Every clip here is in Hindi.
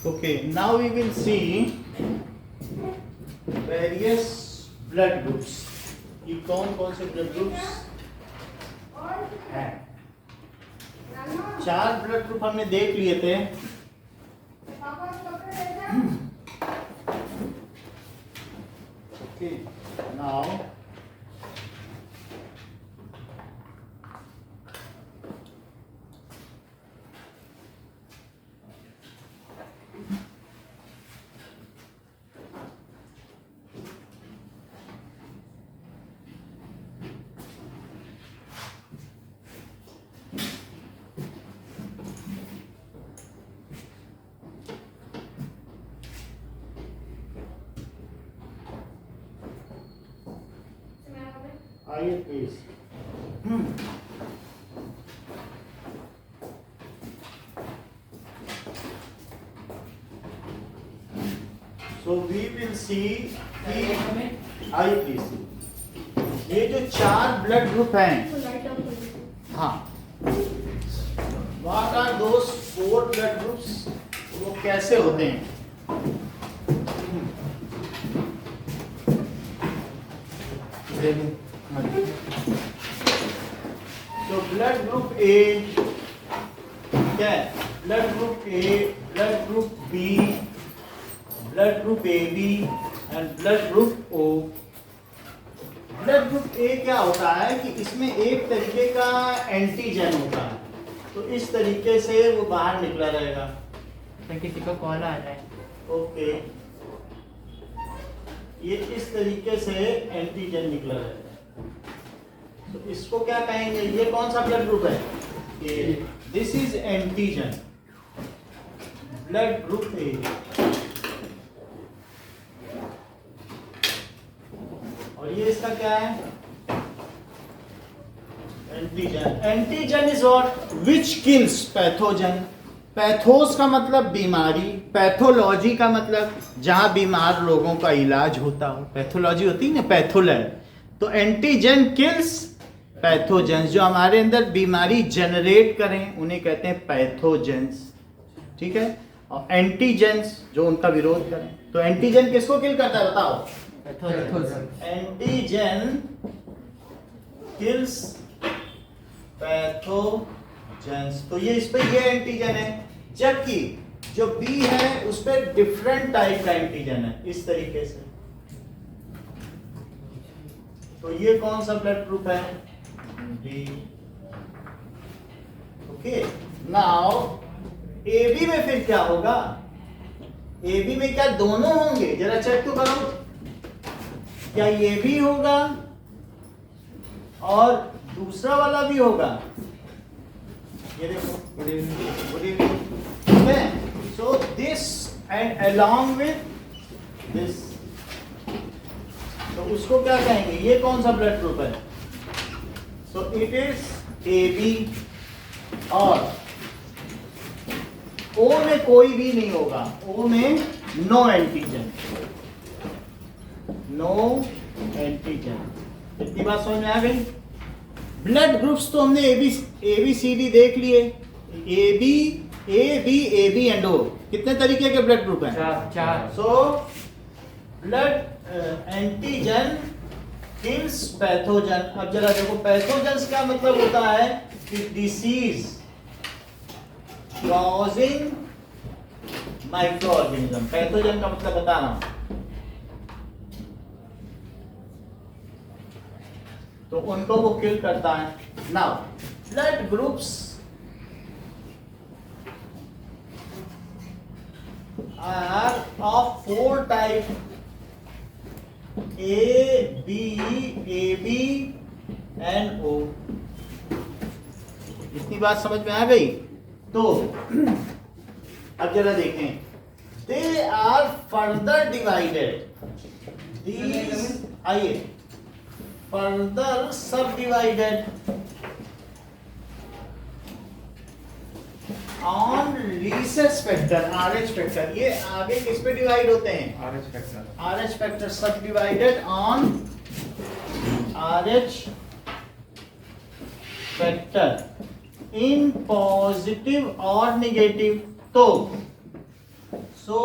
Okay, now we will see various blood groups. ये कौन कौन से ब्लड ग्रुप्स हैं? 4 ब्लड ग्रुप हमने देख लिए थे. Okay, now आइए please. So we will see आइए प्लीज. ये जो 4 ब्लड ग्रुप हैं, हाँ, What are those 4 blood groups? वो कैसे होते हैं? तो ब्लड ग्रुप ए क्या है? Blood group A, blood group B, blood group A B and blood group O. Blood group A क्या होता है कि इसमें एक तरीके का एंटीजन होता है, तो इस तरीके से वो बाहर निकला रहेगा. तो किसी को कॉल आ रहा है. ओके, ये इस तरीके से एंटीजन निकला रहेगा. तो इसको क्या कहेंगे? ये कौन सा ब्लड ग्रुप है? A. This is antigen, blood group A. और ये इसका क्या है? Antigen. Antigen is what? Which kills pathogen. Pathos का मतलब बीमारी, पैथोलॉजी का मतलब जहां बीमार लोगों का इलाज होता हो. पैथोलॉजी होती है ना, पैथोलैब. तो एंटीजन किल्स पैथोजेंस. जो हमारे अंदर बीमारी जनरेट करें उन्हें कहते हैं पैथोजेंस. ठीक है. और एंटीजेंस जो उनका विरोध करें. तो एंटीजन किसको किल करता है बताओ? Antigen kills pathogens. तो ये इस पे ये एंटीजन है, जबकि जो बी है उस पे डिफरेंट टाइप का एंटीजन है, इस तरीके से. तो ये कौन सा ब्लड ग्रुप है? डी. ओके, नाउ एबी में फिर क्या होगा? एबी में क्या दोनों होंगे? जरा चेक तो करो. क्या ये भी होगा और दूसरा वाला भी होगा? ये देखो, good evening. So this and along with this, तो उसको क्या कहेंगे? ये कौन सा ब्लड ग्रुप है? So it is A B. और ओ में कोई भी नहीं होगा. ओ में नो एंटीजन, नो एंटीजन. इतनी बात समझ में आ गई? ब्लड ग्रुप्स तो हमने एबीसीडी देख लिए. ए बी एंड ओ. कितने तरीके के ब्लड ग्रुप हैं? 4. So blood antigen kills pathogen. अब जरा देखो, पैथोजेंस का मतलब होता है कि disease causing micro organism. Pathogen का मतलब बता रहा हूं. तो उनको वो किल करता है. Now blood groups are of 4 type. A B and O. इतनी बात समझ में आ गई? तो अब जरा देखें. They are further divided. These are further subdivided on rhesus factor, RH factor. ये आगे किस पे डिवाइड होते हैं? RH factor. RH factor subdivided on RH factor in positive और निगेटिव. तो सो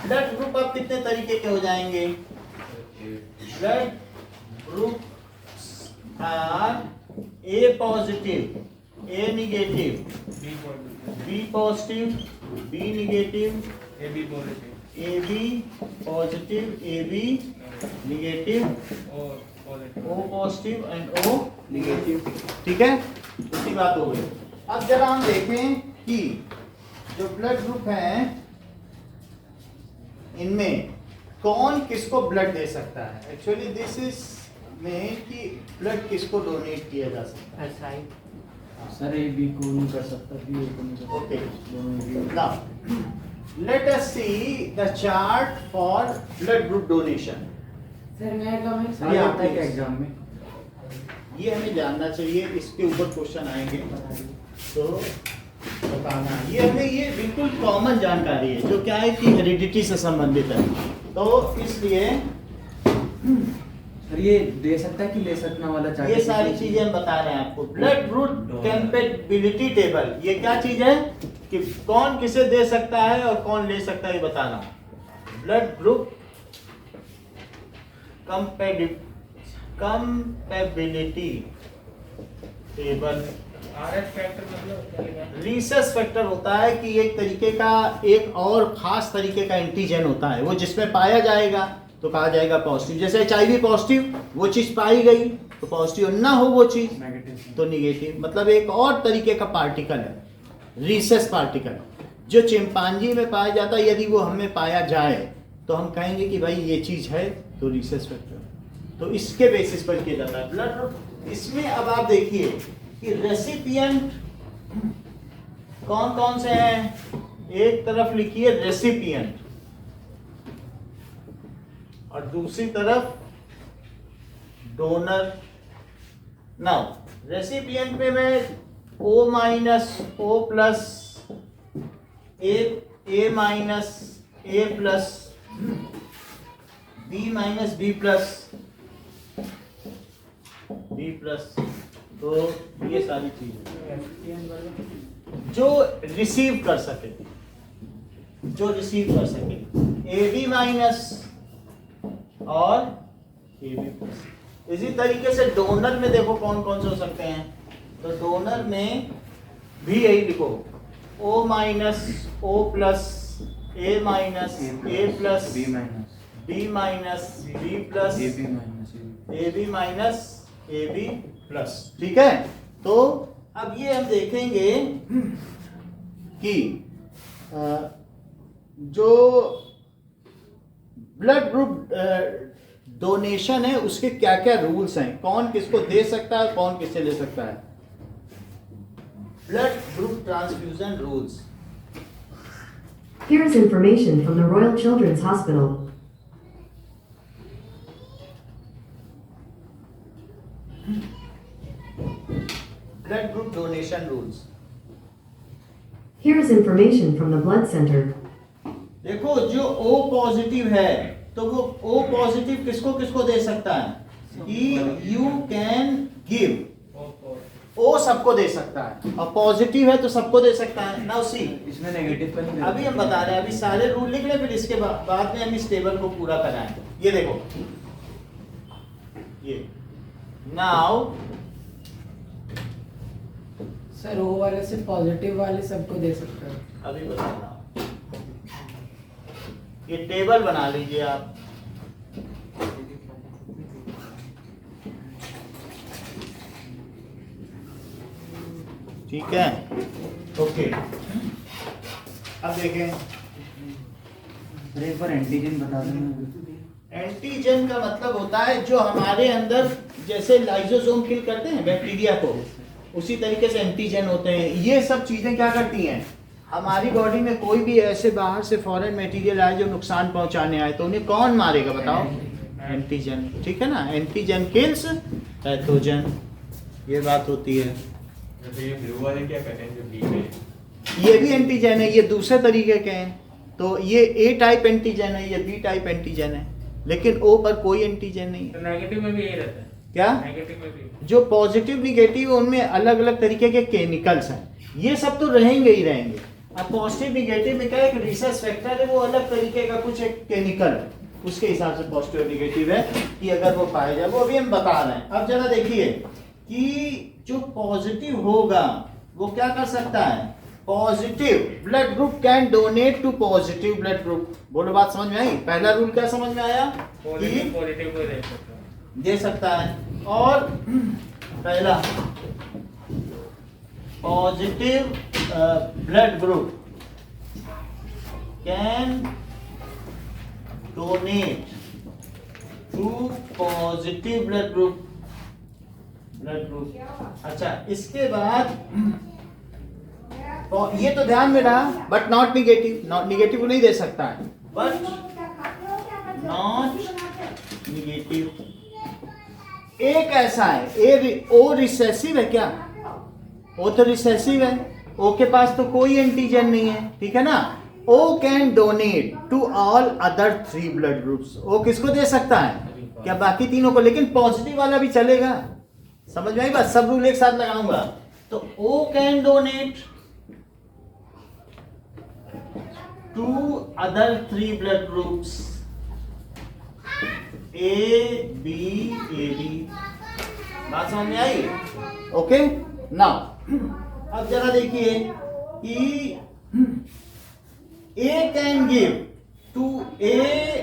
ब्लड ग्रुप अब कितने तरीके के हो जाएंगे? Blood group are A positive, A negative, B positive, B negative, A B positive, A B negative, O positive and O negative. ठीक है, इसी बात हो गई। अब जरा हम देखें कि जो ब्लड ग्रुप है इनमें कौन किसको ब्लड दे सकता है। एक्चुअली दिस इज में कि ब्लड किसको डोनेट किया जा सकता है। SI सर ए बी को नहीं कर सकता, बी ए को नहीं कर सकता। Okay, now let us see the chart for blood group donation. Sir मैं कमेंट सर ये आता है क्या एग्जाम में? ये हमें जानना चाहिए, इसके ऊपर क्वेश्चन आएंगे तो बताना। ये हमें ये बिल्कुल कॉमन जानकारी है जो क्या है कि हेरिडिटी से संबंधित है, तो इसलिए सर ये दे सकता है कि ले सकना वाला चाहिए? ये सारी चीजें हम बता रहे हैं आपको। ब्लड ग्रुप कंपैटिबिलिटी टेबल, ये क्या चीज है कि कौन किसे दे सकता है और कौन ले सकता है, ये बताना। Blood group compatibility table. Rhesus factor होता है कि एक तरीके का, एक और खास तरीके का एंटीजन होता है, वो जिसमें पाया जाएगा तो कहा जाएगा पॉजिटिव। जैसे HIV पॉजिटिव, वो चीज पाई गई तो पॉजिटिव, ना हो वो चीज नेगेटिव तो निगेटिव। मतलब एक और तरीके का पार्टिकल है, रीसस पार्टिकल, जो चिंपांजी में पाया जाता है। यदि वो हमें पाया जाए तो हम कहेंगे कि भाई ये चीज है तो रीसस फैक्टर, तो इसके बेसिस पर किया जाता है ब्लड ग्रुप। इसमें अब आप देखिए कि रेसिपिएंट कौन कौन से हैं। एक तरफ लिखिए रेसिपिएंट और दूसरी तरफ डोनर। नाउ रेसिपिएंट में मैं O minus O plus A minus A plus B minus B plus B plus, तो ये सारी चीजें जो रिसीव कर सके, AB माइनस और AB प्लस। इसी तरीके से डोनर में देखो कौन कौन से हो सकते हैं, तो डोनर में भी यही लिखो O minus O plus A minus A plus B minus B minus B plus A B minus AB minus AB plus. ठीक है, तो अब ये हम देखेंगे कि जो ब्लड ग्रुप डोनेशन है उसके क्या क्या रूल्स हैं, कौन किसको दे सकता है, कौन किससे ले सकता है। Blood group transfusion rules. Here is information from the Royal Children's Hospital. Blood group donation rules. Here is information from the Blood Center. देखो जो O पॉजिटिव है तो वो O पॉजिटिव किसको किसको दे सकता है कि यू कैन गिव। O सबको दे सकता है और पॉजिटिव है तो सबको दे सकता है। नाउ सी, इसमें नेगेटिव का नहीं। अभी हम बता रहे हैं, अभी सारे रूल लिख ले, फिर इसके बाद में हम इस टेबल को पूरा कराएं। ये देखो, ये नाउ सर O वाले से पॉजिटिव वाले सबको दे सकते हैं। अभी बता रहा हूं, ये टेबल बना लीजिए आप। ठीक है, ओके। अब देखें, एक बार एंटीजन बता देना। एंटीजन का मतलब होता है जो हमारे अंदर जैसे लाइसोसोम किल करते हैं बैक्टीरिया को, उसी तरीके से एंटीजन होते हैं। ये सब चीजें क्या करती हैं, हमारी बॉडी में कोई भी ऐसे बाहर से फॉरेन मटेरियल आए जो नुकसान पहुंचाने आए तो उन्हें कौन मारेगा बताओ, एंटीजन। ठीक है ना, एंटीजन किल्स पैथोजन, ये बात होती है। ये ब्लू वाले क्या कहते हैं जो बी में, ये भी एंटीजन है, ये दूसरे तरीके के हैं। तो ये ए टाइप एंटीजन है, ये बी टाइप एंटीजन है, लेकिन ओ पर कोई एंटीजन नहीं है। तो नेगेटिव में भी यही रहता है क्या, नेगेटिव में भी जो पॉजिटिव निगेटिव उनमें अलग अलग तरीके के केमिकल्स हैं, ये सब तो रहेंगे ही रहेंगे। अब पॉजिटिव निगेटिव में क्या है, एक रिसर्च फैक्टर है, वो अलग तरीके का कुछ एक केमिकल है, उसके हिसाब से पॉजिटिव निगेटिव है कि अगर वो पाया जाए, वो अभी हम बता रहे हैं। अब जरा देखिए कि जो पॉजिटिव होगा वो क्या कर सकता है, positive blood group can donate to positive blood group. बोलो बात समझ में आई? पहला रूल क्या समझ में आया कि पॉजिटिव को दे सकता है। दे सकता है, और पहला positive blood group can donate to positive blood group. अच्छा, इसके बाद तो ये तो ध्यान में रहा, but not negative, not negative को नहीं दे सकता है, बट नॉट निगेटिव। एक ऐसा है ओ रिसेसिव है क्या, ओ तो रिसेसिव है, ओ के पास तो कोई एंटीजन नहीं है, ठीक है ना। O can donate to all other 3 blood groups. O किसको दे सकता है, क्या बाकी तीनों को, लेकिन पॉजिटिव वाला भी चलेगा। समझ में आई बात? सब रूल एक साथ लगाऊंगा। तो O can donate to other 3 blood groups A B. बात समझ में आई? ओके, नाउ अब जरा देखिए कि A can give to A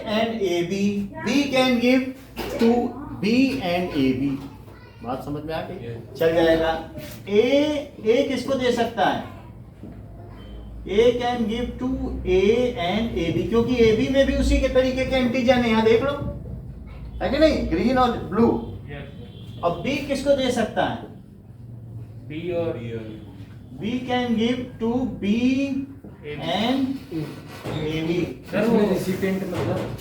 and A B, B can give to B and A B. बात समझ में आ गई? चल जाएगा। ए किसको दे सकता है, A can give to A and A B, क्योंकि ए बी में भी उसी के तरीके के एंटीजन है, यहां देख लो, है कि नहीं, ग्रीन और ब्लू। अब बी किसको दे सकता है, बी और B can give to B and A B. Recipient मतलब,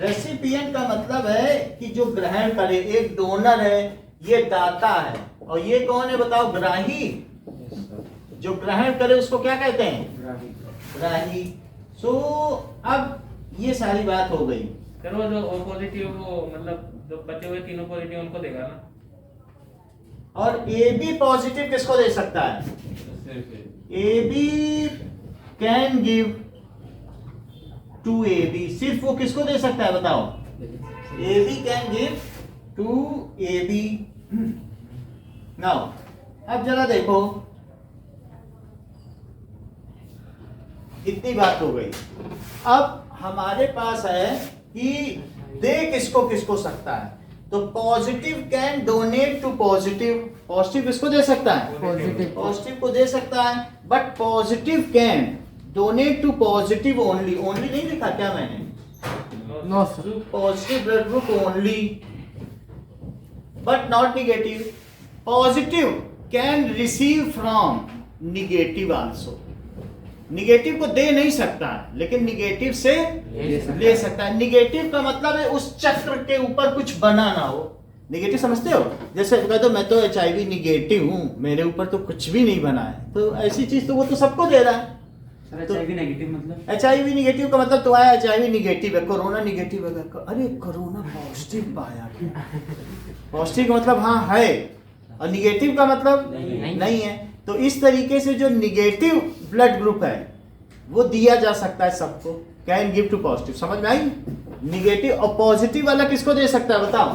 रेसिपिएंट का मतलब है कि जो ग्रहण करे, एक डोनर है, ये दाता है, और ये कौन है बताओ, ग्राही। जो ग्रहण करे उसको क्या कहते हैं, ग्राही। सो अब ये सारी बात हो गई। सर वो जो ओ पॉजिटिव, वो मतलब जो बचे हुए तीनों पॉजिटिव उनको देगा ना। और ए बी पॉजिटिव किसको दे सकता है, A B can give to A B. सिर्फ वो किसको दे सकता है बताओ, A B can give to A B. Now अब जरा देखो, इतनी बात हो गई। अब हमारे पास है कि दे किसको किसको सकता है, तो positive can donate to positive. Positive किसको दे सकता है, पॉजिटिव को दे सकता है, but positive can donate to positive only. Only नहीं लिखा क्या मैंने, no sir, positive blood group only, but not negative. Positive can receive from negative also. Negative को दे नहीं सकता है, लेकिन निगेटिव से ले सकता है। निगेटिव का मतलब है उस चक्र के ऊपर कुछ बना ना हो। निगेटिव समझते हो, जैसे कह दो मैं तो HIV निगेटिव हूं, मेरे ऊपर तो कुछ भी नहीं बना है, तो ऐसी चीज तो वो तो सबको दे रहा है। HIV नेगेटिव मतलब, HIV निगेटिव का मतलब तुम्हारा HIV निगेटिव है, कोरोना निगेटिव है, अरे कोरोना पॉजिटिव पाया, पॉजिटिव का मतलब हाँ है, और निगेटिव का मतलब नहीं है। तो इस तरीके से जो निगेटिव ब्लड ग्रुप है वो दिया जा सकता है सबको, कैन गिव टू पॉजिटिव। समझ में आई? निगेटिव और पॉजिटिव वाला किसको दे सकता है बताओ,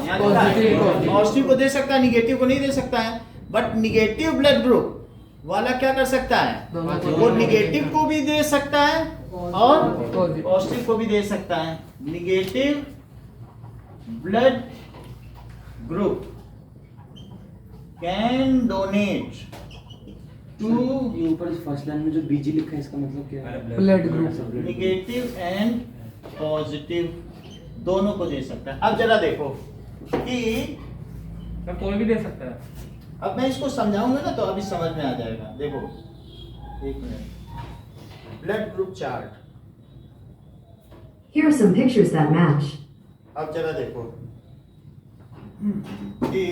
पॉजिटिव को दे सकता है, निगेटिव को नहीं दे सकता है। बट निगेटिव ब्लड ग्रुप वाला क्या कर सकता है, वो निगेटिव को भी दे सकता है और पॉजिटिव को भी दे सकता है। Negative blood group can donate to, ये ऊपर फर्स्ट लाइन में जो बीजी लिखा है इसका मतलब क्या है, blood group, negative and positive दोनों को दे सकता है। अब जरा देखो कि सर कोई भी दे सकता है। अब मैं इसको समझाऊंगा ना तो अभी समझ में आ जाएगा। देखो एक minute, blood group chart. Here are some pictures that match. अब जरा देखो कि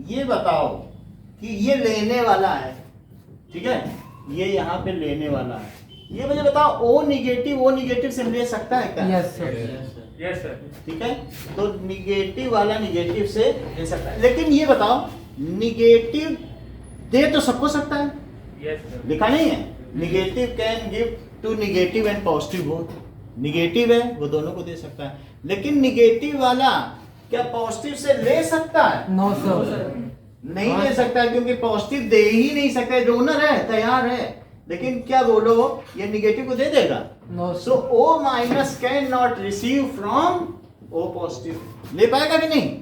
ये बताओ कि ये लेने वाला है, ठीक है, ये यहाँ पे लेने वाला है। ये मुझे बताओ ओ निगेटिव से ले सकता है क्या? Yes sir, yes sir. ठीक है, तो निगेटिव वाला निगेटिव से ले सकता है, लेकिन ये बताओ निगेटिव दे तो सबको सकता है, यस सर। लिखा नहीं है? Negative can give to negative and positive both. Negative है वो दोनों को दे सकता है, लेकिन निगेटिव वाला क्या पॉजिटिव से ले सकता है? No sir. नहीं ले सकता है, क्योंकि पॉजिटिव दे ही नहीं सकता है। डोनर है, तैयार है, लेकिन क्या बोलो ये निगेटिव को दे देगा? No so O minus can not receive from O positive. ले पाएगा कि नहीं?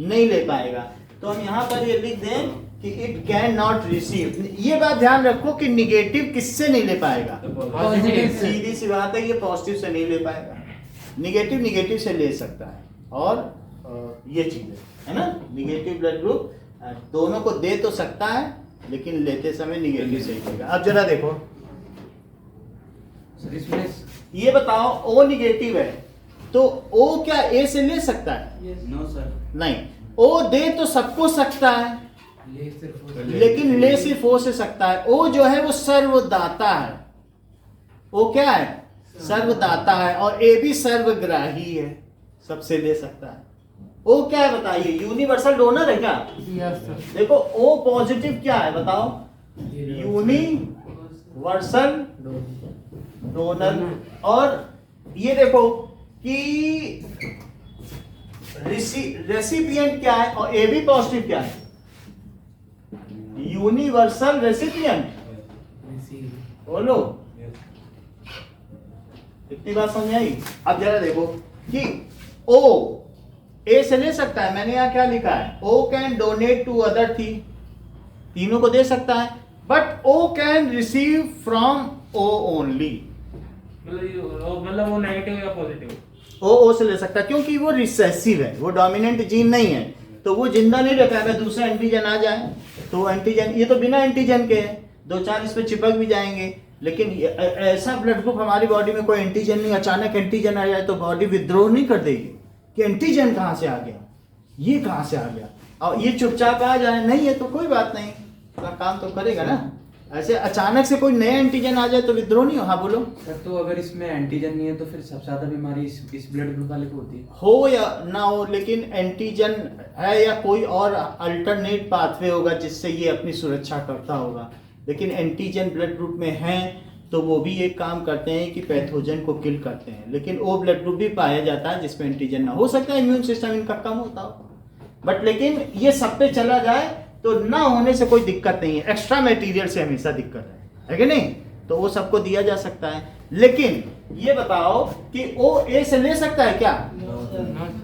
नहीं ले पाएगा। तो हम यहाँ पर ये लिख दें कि इट कैन नॉट रिसीव। ये बात ध्यान रखो कि निगेटिव किससे नहीं ले पाएगा? पॉजिटिव से। सीधी सी बात है, ये पॉजिटिव से नहीं ले पाएगा। निगेटिव निगेटिव से ले सकता है, और ये चीज है ना, निगेटिव ब्लड ग्रुप दोनों को दे तो सकता है, लेकिन लेते समय निगेटिव से ही लेगा। अब जरा देखो, सर इसमें ये बताओ O निगेटिव है तो O क्या A से ले सकता है? No sir. नहीं, O दे तो सबको सकता है, ले सिर्फ लेकिन ले सिर्फ O से सकता है। O जो है वो सर्वदाता है। O क्या है? सर्वदाता है, और A भी सर्वग्राही है, सबसे ले सकता है। O क्या है बताइए? यूनिवर्सल डोनर है क्या? Yes sir. देखो O पॉजिटिव क्या है बताओ? Universal donor. और ये देखो कि रेसिपिएंट क्या है, और ए बी पॉजिटिव क्या है? Universal recipient. बोलो, इतनी बात समझ आई? अब जरा देखो कि O ए से ले सकता है। मैंने यहाँ क्या लिखा है? O can donate to other three, तीनों को दे सकता है, बट O can receive from O only. मतलब वो नेगेटिव या पॉजिटिव? ओ से ले सकता है, क्योंकि वो रिसेसिव है, वो डोमिनेंट जीन नहीं है, तो वो जिंदा नहीं रखा। अगर दूसरा एंटीजन आ जाए तो एंटीजन, ये तो बिना एंटीजन के है, दो चार इस पे चिपक भी जाएंगे, लेकिन ऐसा ब्लड ग्रुप हमारी बॉडी में कोई एंटीजन नहीं, अचानक एंटीजन आ जाए तो बॉडी विद्रोह नहीं कर देगी कि एंटीजन कहाँ से आ गया, ये कहाँ से आ गया, और ये चुपचाप आ जाए नहीं है तो कोई बात नहीं, अपना काम तो करेगा ना। ऐसे अचानक से कोई नया एंटीजन आ जाए तो विद्रोह नहीं हो। हाँ बोलो। सर तो अगर इसमें एंटीजन नहीं है तो फिर सबसे ज्यादा बीमारी इस ब्लड ग्रुप वाले को होती है? हो या ना हो, लेकिन एंटीजन है या कोई और अल्टरनेट पाथवे होगा जिससे ये अपनी सुरक्षा करता होगा, लेकिन एंटीजन ब्लड ग्रुप में हैं तो वो भी एक काम करते हैं कि पैथोजन को किल करते हैं। लेकिन ओ ब्लड ग्रुप भी पाया जाता है जिसमें एंटीजन ना हो सकता है, इम्यून सिस्टम इनका कम होता हो, बट लेकिन ये सब पे चला जाए तो ना होने से कोई दिक्कत नहीं है। एक्स्ट्रा मटेरियल से हमेशा दिक्कत है कि नहीं? तो वो सबको दिया जा सकता है। लेकिन ये बताओ कि O A से ले सकता है क्या?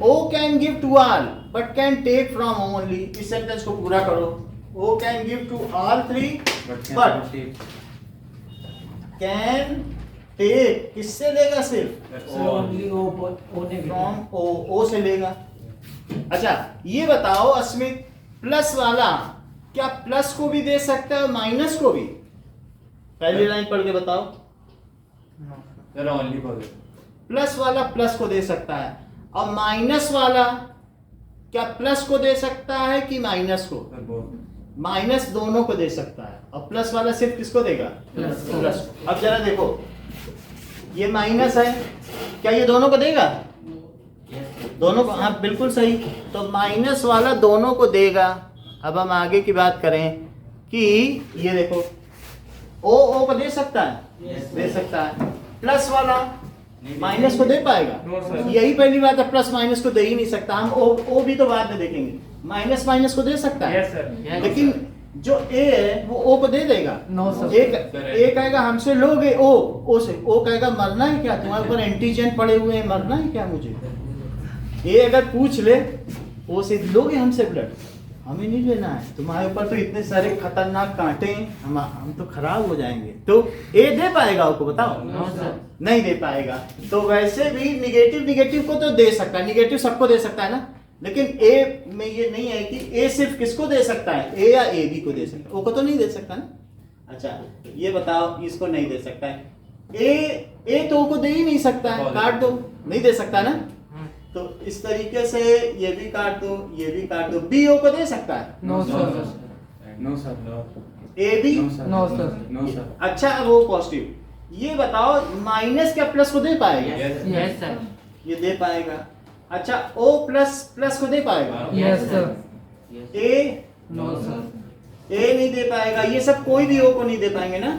O can give to all but can take from only. इस सेंटेंस को पूरा करो। O can give to all three but can take, किससे लेगा? सिर्फ only O negative. From O से लेगा। अच्छा ये बताओ अस्मित, प्लस वाला क्या प्लस को भी दे सकता है माइनस को भी? पहली लाइन पढ़ के बताओ। Only positive. प्लस वाला प्लस को दे सकता है, और माइनस वाला क्या प्लस को दे सकता है कि माइनस को? माइनस दोनों को दे सकता है, और प्लस वाला सिर्फ किसको देगा? प्लस को। प्लस को। अब जरा देखो, ये माइनस है, क्या ये दोनों को देगा? दोनों को, हाँ बिल्कुल सही। तो माइनस वाला दोनों को देगा। अब हम आगे की बात करें कि ये देखो ओ को दे सकता है, दे सकता है। प्लस वाला माइनस को दे पाएगा? No, sir. यही पहली बात है, प्लस माइनस को दे ही नहीं सकता। हम ओ भी तो बाद में देखेंगे। माइनस माइनस को दे सकता है, यस सर। लेकिन जो ए है वो ओ को दे देगा। No sir. एक कहेगा हमसे लोगे ओ से, ओ कहेगा मरना है क्या तुम्हारे ऊपर एंटीजन पड़े हुए हैं, मरना है क्या मुझे? ये अगर पूछ ले ओ से, लोगे हमसे ब्लड? हमें नहीं लेना है, तुम्हारे ऊपर तो इतने सारे खतरनाक कांटे हैं, हम तो खराब हो जाएंगे। तो ए दे पाएगा आपको? बताओ। No sir. नहीं दे पाएगा। तो वैसे भी निगेटिव को तो दे सकता है, निगेटिव सबको दे सकता है ना, लेकिन ए में ये नहीं है कि ए सिर्फ किसको दे सकता है, ए या ए बी को दे सकता है, ओ को तो नहीं दे सकता ना। अच्छा ये बताओ, इसको नहीं दे सकता है, ए तो ओ को दे ही नहीं सकता है, काट दो, नहीं दे सकता ना। तो इस तरीके से ये भी काट दो, ये भी काट दो। बी ओ को दे सकता है? No sir. No sir. A B? No sir. No sir. अच्छा अब वो पॉजिटिव। ये बताओ माइनस क्या प्लस को दे पाएगा? Yes sir. ये दे पाएगा। अच्छा ओ प्लस प्लस को दे पाएगा? Yes sir. A? No sir. A नहीं दे पाएगा, ये सब कोई भी ओ को नहीं दे पाएंगे ना,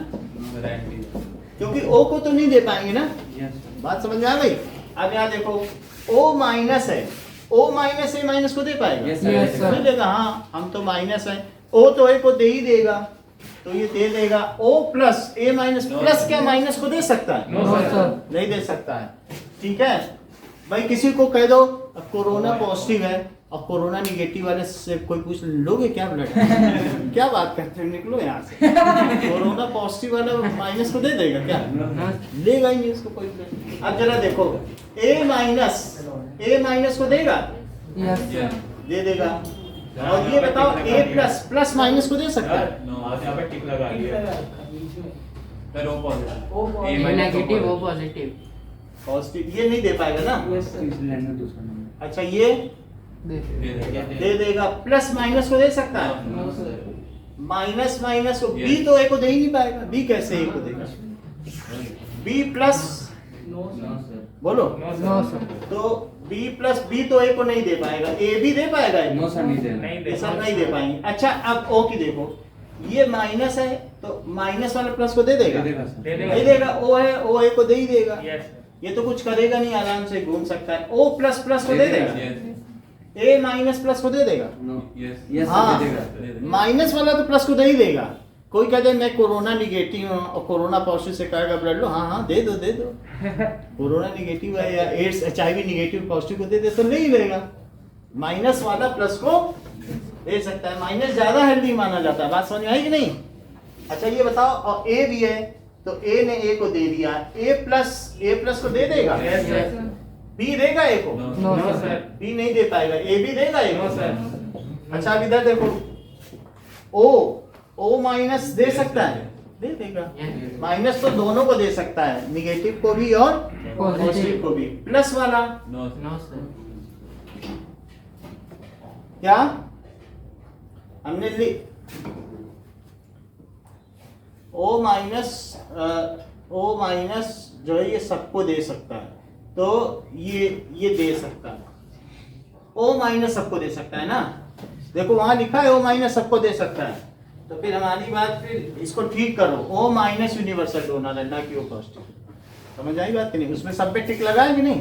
सर एंटीजन क्योंकि ओ को तो नहीं दे पाएंगे ना। यस सर बात समझ में आ गई। अब यहाँ देखो ओ माइनस है, ओ माइनस ए माइनस को दे पाएगा? Yes Yes, sir. नहीं देगा। हाँ हम तो माइनस है, ओ तो ए को दे ही देगा, तो ये दे देगा। O plus A minus, plus क्या माइनस को दे सकता है? No sir. नहीं दे सकता है। ठीक है भाई, किसी को कह दो कोरोना पॉजिटिव है और कोरोना निगेटिव वाले से कोई पूछ लोगे क्या ब्लड क्या बात करते हैं, निकलो यहाँ से। कोरोना पॉजिटिव वाला माइनस को दे देगा क्या? लेगा ही नहीं उसको कोई ब्लड। अब जरा देखो ए माइनस को देगा? यस दे देगा। और ये बताओ ए प्लस माइनस को दे सकता है? यहाँ पे टिक लगा लिया। सर ओ पॉजिटिव ए नेगेटिव ओ पॉजिटिव पॉजिटिव ये नहीं दे पाएगा ना। इसलिए दूसरा नंबर अच्छा ये दे देगा। प्लस माइनस को दे सकता है? माइनस को बी तो ए को दे ही नहीं पाएगा। बी कैसे ए को देगा? बी प्लस नो सर बोलो। नो सर तो बी प्लस बी तो ए को नहीं दे पाएगा, ए भी दे पाएगा? नो सर नहीं देना नहीं ये दे सब नहीं दे पाएंगे। अच्छा अब ओ की देखो, ये माइनस है तो माइनस वाला प्लस को दे देगा? दे देगा सर दे देगा। नहीं देगा। ओ है, ओ ए को दे ही देगा। Yes sir. ये तो कुछ करेगा नहीं, आराम से घूम सकता है। ओ प्लस को दे देगा? ए माइनस प्लस को दे देगा? नो यस हाँ। दे देगा माइनस वाला तो प्लस को दे ही देगा। कोई कहते मैं कोरोना निगेटिव हूँ और कोरोना पॉजिटिव से कहेगा ब्लड लो, हाँ दे दो कोरोना निगेटिव है या एड्स HIV निगेटिव पॉजिटिव को दे दे तो नहीं लेगा। माइनस वाला प्लस को दे सकता है। माइनस ज्यादा हेल्दी माना जाता है। बात समझ में आई कि नहीं? अच्छा ये बताओ, और ए भी है तो ए ने ए को दे दिया, ए प्लस को दे देगा? Yes sir. बी देगा ए को? No no sir sir. B नहीं दे पाएगा। ए भी देगा ए नो को? सर। अच्छा अब इधर देखो, ओ माइनस दे सकता है? दे देगा। माइनस तो दोनों को दे सकता है, निगेटिव को भी और पॉजिटिव को भी। प्लस वाला नो नो सर क्या हमने ओ माइनस जो है ये सबको दे सकता है, तो ये दे सकता है। ओ माइनस सबको दे सकता है ना, देखो वहां लिखा है ओ माइनस सबको दे सकता है। तो फिर हमारी बात, फिर इसको ठीक करो, ओ माइनस यूनिवर्सल डोनर है ना कि ओ पॉजिटिव। समझ आई बात कि नहीं? उसमें सब पे टिक लगा है कि नहीं?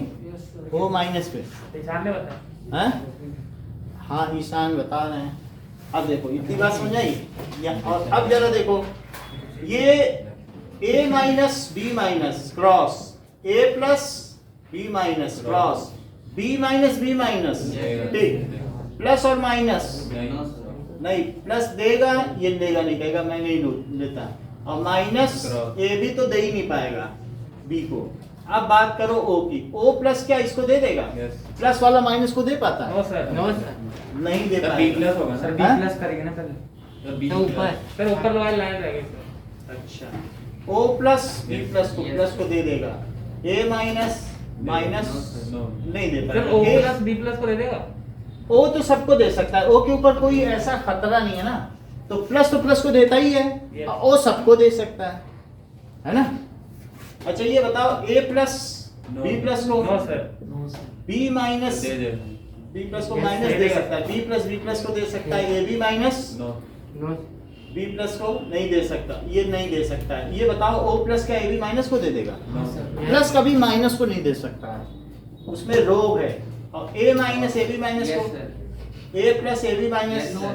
ओ माइनस पे ईशान ने बताया। हैं? हाँ ईशान बता रहे हैं। अब देखो इतनी बात समझ आई? और अब जरा देखो, ये a minus B minus cross a plus B minus cross b minus B minus, ठीक। प्लस और माइनस नहीं, प्लस देगा ये लेगा नहीं, कहेगा मैं नहीं लेता। और माइनस ए भी तो दे ही नहीं पाएगा बी को। अब बात करो ओ की, ओ प्लस क्या इसको दे देगा? प्लस वाला माइनस को दे पाता है? No sir. नो सर नहीं दे बी पाएगा। प्लस होगा सर हाँ? बी प्लस करेंगे ना पहले तो ऊपर सर ऊपर वाली लाइन रहेगी सर। अच्छा ओ प्लस बी प्लस को दे देगा। ए माइनस नहीं दे सर ओ पाएगा। प्लस बी प्लस को दे देगा। ओ तो सबको दे सकता है, ओ के ऊपर कोई ऐसा खतरा नहीं है ना, तो प्लस को देता ही है। Yes. और ओ सबको दे सकता है ना? अच्छा ये बताओ, ए प्लस बी प्लस को, नो सर। बी माइनस दे दे बी प्लस को Yes, माइनस दे दे देगा। सकता है, बी प्लस को दे सकता है, A B minus no no B plus को नहीं दे सकता, ये नहीं दे सकता है। ये बताओ ओ प्लस क्या ए बी माइनस को दे देगा? नो सर प्लस कभी माइनस को नहीं दे सकता है, उसमें रोग है। और A minus A B minus yes को, sir A plus A B minus Yes, sir.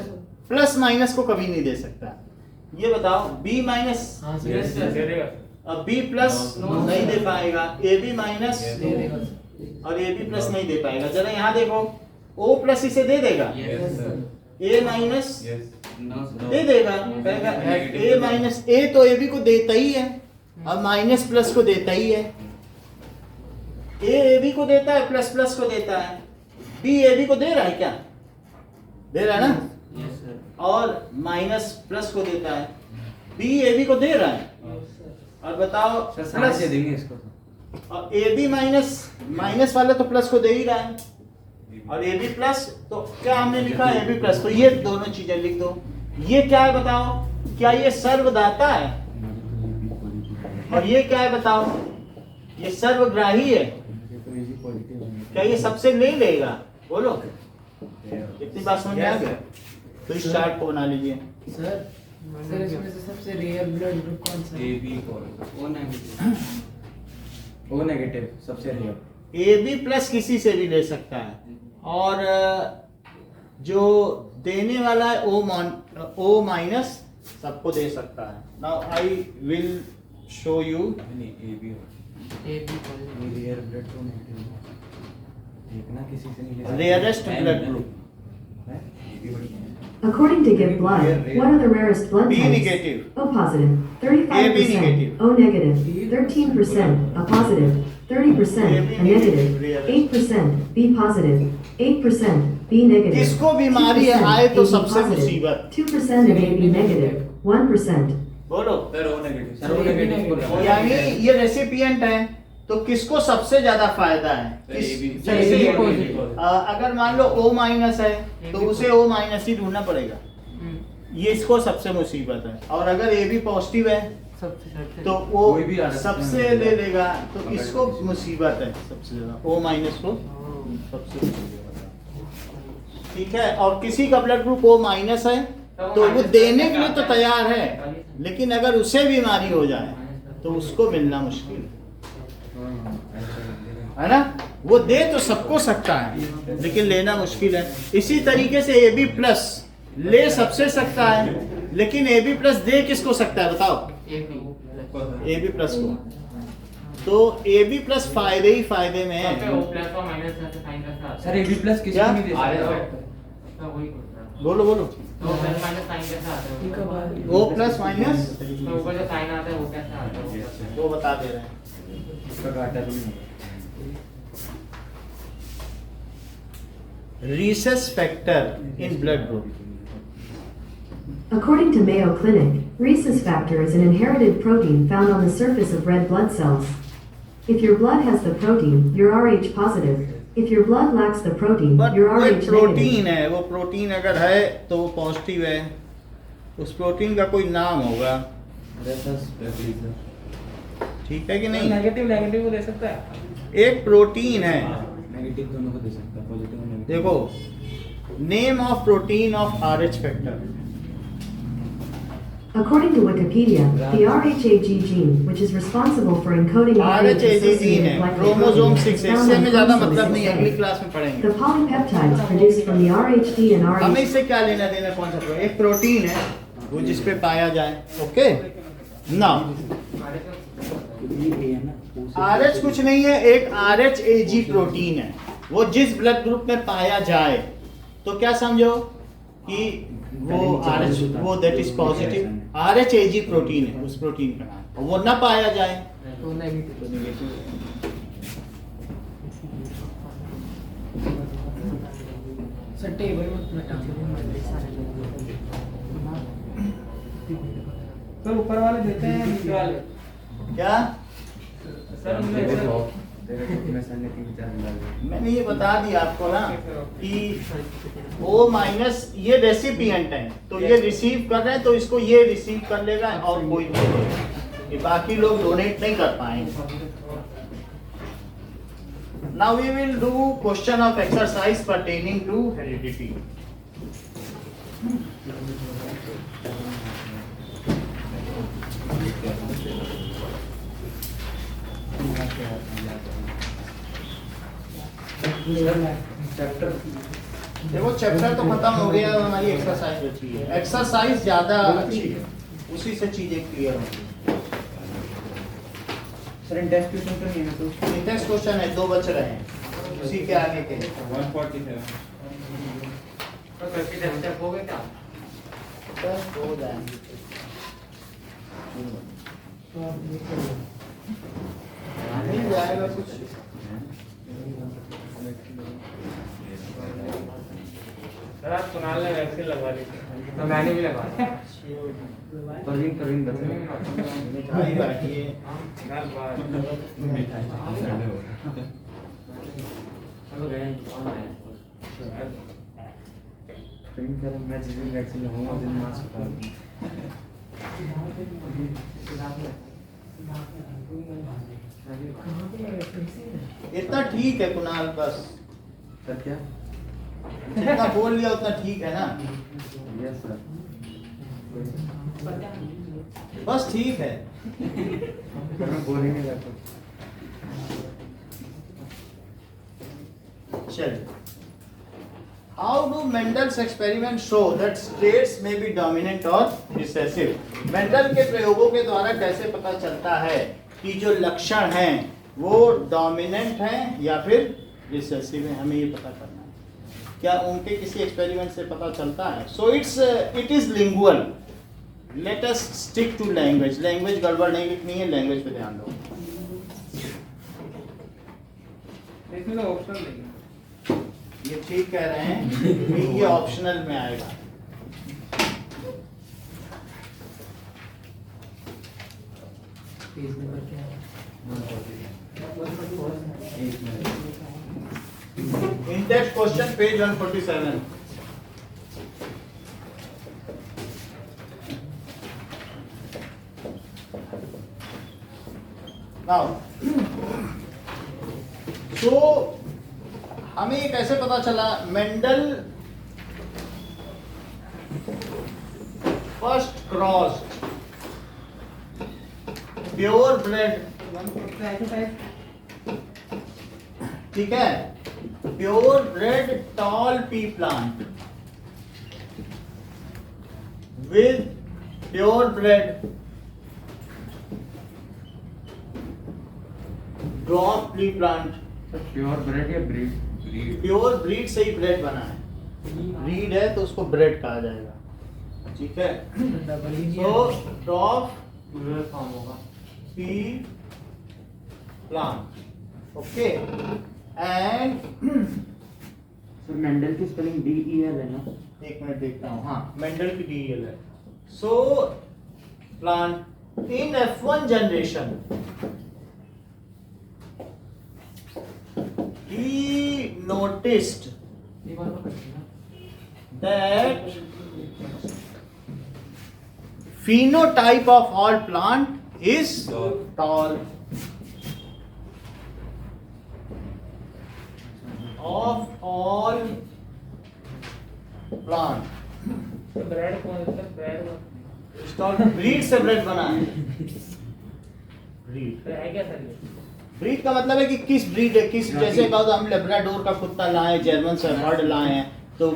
Plus minus को कभी नहीं दे सकता। ये बताओ बी माइनस हाँ सर Yes, sir. दे देगा। और बी प्लस No, नहीं दे पाएगा, ए बी माइनस Yes. दे देगा और ए बी प्लस नहीं दे पाएगा। जरा यहाँ देखो, ओ प्लस इसे दे देगा, यस सर ए माइनस यस नो दे देगा, कहेगा ए माइनस, ए तो ए बी को देता ही है और माइनस प्लस को देता ही है। ए बी को देता है, प्लस को देता है। बी ए बी को दे रहा है क्या? दे रहा है ना? यस सर और माइनस प्लस को देता है। बी ए बी को दे रहा है। और बताओ सर सारे प्लस दे देंगे इसको और ए बी माइनस वाला तो प्लस को दे ही रहा है और ए बी प्लस, तो क्या हमने लिखा है? A B plus. तो ये दोनों चीजें लिख दो। ये क्या है बताओ? क्या ये सर्वदाता है? और ये क्या है बताओ? ये सर्वग्राही है। क्या ये सबसे ले लेगा? बोलो, इतनी बात समझ में आ गया? तो इस चार्ट को बना लीजिए। सर इसमें से सबसे रेयर ब्लड ग्रुप कौन सा है? A B O negative. O negative सबसे रेयर। ए बी प्लस किसी से भी ले सकता है, और जो देने वाला है ओ माइनस सबको दे सकता है। Now I will show you. नहीं ए बी रेयर ब्लड तो नेगेटिव देखना किसी से नहीं ले सकते। रेयरेस्ट ब्लड ग्रुप है ए बी बड़ी है। According to Give Blood, what are the rarest blood B types? negative. O positive, 35%. negative. O negative, 13%. A positive, 30%. A negative, 8%. B positive, 8%. B negative. किसको बीमारी 2% आए तो AB सबसे positive, मुसीबत। 2% of AB negative, 1%. बोलो। Sir O negative. Sir O negative यानी ये रेसिपिएंट है, तो किसको सबसे ज्यादा फायदा है? जैसे AB positive। अगर मान लो O माइनस है तो उसे O माइनस ही ढूंढना पड़ेगा, ये इसको सबसे मुसीबत है। और अगर ए बी पॉजिटिव है तो वो कोई भी आ सकता है। सबसे ले लेगा, तो इसको मुसीबत है सबसे ज्यादा, O माइनस को सबसे मुसीबत है। ठीक है, और किसी का ब्लड ग्रुप O माइनस है तो वो देने के लिए तो तैयार है, लेकिन अगर उसे बीमारी हो जाए तो उसको मिलना मुश्किल है ना। वो दे तो सबको सकता है लेकिन लेना मुश्किल है। इसी तरीके से ए बी प्लस ले सबसे सकता है, लेकिन ए बी प्लस दे किसको सकता है बताओ? ए बी प्लस को। तो ए बी प्लस फायदे ही फायदे में है। सर ए बी प्लस किसी को नहीं दे सकता। बोलो बोलो। ओ प्लस माइनस वो बता दे रहे हैं। इसका घाटा भी नहीं। Rhesus factor in blood group. According to Mayo Clinic, rhesus factor is an inherited protein found on the surface of red blood cells. If your blood has the protein, you're Rh positive. If your blood lacks the protein, But you're वो Rh एक प्रोटीन negative. है, वो प्रोटीन अगर है तो वो पॉजिटिव है। उस प्रोटीन का कोई नाम होगा, ठीक है कि नहीं? नेगेटिव को दे सकता है। एक प्रोटीन है, नेगेटिव दोनों को दे सकता है, पॉजिटिव और नेगेटिव। देखो name of protein of RH factor. According to Wikipedia, the RHAG gene, which is responsible for encoding RHAG gene associated है, glycoprotein, क्रोमोसोम is 6। found इससे on में ज्यादा chromosomes मतलब नहीं, 6A. अगली क्लास में पढ़ेंगे। The polypeptides produced from the RHD and हमें RH इससे क्या लेना देना, कौन सा प्रोटीन? एक प्रोटीन है वो जिस पे पाया जाए। ओके ना, ये ए है ना। RH कुछ नहीं है, एक RHAG प्रोटीन है, वो जिस ब्लड ग्रुप में पाया जाए तो क्या समझो कि वो RH वो that is positive. RHAG protein है उस प्रोटीन का नाम, और वो ना पाया जाए तो नेगेटिव। सर टेबल सर ऊपर वाले देते हैं नीचे वाले। क्या? सर उनमें सर मैंने ये बता दिया आपको ना कि O माइनस ये रेसिपिएंट है, तो ये रिसीव कर रहे हैं तो इसको ये रिसीव कर लेगा और कोई नहीं लेगा। ये बाकी लोग डोनेट नहीं कर पाएंगे। Now we will do question of exercise pertaining to heredity. Chapter देखो चैप्टर तो खत्म हो गया, हमारी एक्सरसाइज बची है। एक्सरसाइज ज्यादा अच्छी है, उसी से चीजें क्लियर होंगी। सर टेस्ट क्वेश्चन तो नहीं है तो टेस्ट क्वेश्चन है, 2 बच रहे हैं उसी के आगे के। 147 तो करके टेस्ट हो गए क्या? टेस्ट हो जाएंगे। मिल जाएगा कुछ। सर आप कुणाल ने वैक्सीन लगवा ली थी। तो मैंने भी लगवाया। परवीन बता भाई बैठिए। मैं जिस दिन वैक्सीन लगाऊंगा उस दिन मास्क उतारूंगा। इतना ठीक है कुणाल, बस सर क्या? जितना बोल लिया उतना ठीक है ना। Yes sir. पता नहीं। बस ठीक है। बोरिंग नहीं लगता। चलिए, how do Mendel's experiment show that states में बी डोमिनेंट और रिसेसिव? मेंडल के प्रयोगों के द्वारा कैसे पता चलता है कि जो लक्षण हैं वो डोमिनेंट हैं या फिर रिसेसिव हैं? हमें ये पता करना है। क्या उनके किसी एक्सपेरिमेंट से पता चलता है? So it is lingual. Let us stick to language. Language गड़बड़ नहीं लिखनी है, लैंग्वेज पे ध्यान दो। इसमें तो ऑप्शन नहीं है। ये ठीक कह रहे हैं कि ये ऑप्शनल में आएगा। पेज नंबर क्या है? Index question page 147। Now so हमें ये कैसे पता चला? Mendel first cross pure bread, ठीक है, pure bread toll P plant with pure bread drop P plant. Pure bread या ब्रीड? प्योर ब्रीड से ही ब्रेड बना है, ब्रीड है तो उसको ब्रेड कहा जाएगा, ठीक है। सो ड्रॉप प्लूरल फॉर्म होगा। P plant, okay. And sir Mendel की स्पेलिंग DEL है ना? एक मिनट देखता हूँ। हाँ, मेंडल की DEL है। So plant in F1 generation he noticed that phenotype of all plant is tall. Of all plant, bread कौन सा ब्रेड? tall breed से bread बना है। breed तो है क्या सर ये? ब्रीड का मतलब है कि किस ब्रीड है, किस, जैसे कहा तो हम लेब्राडोर का कुत्ता लाए, जर्मन शेफर्ड लाए हैं, तो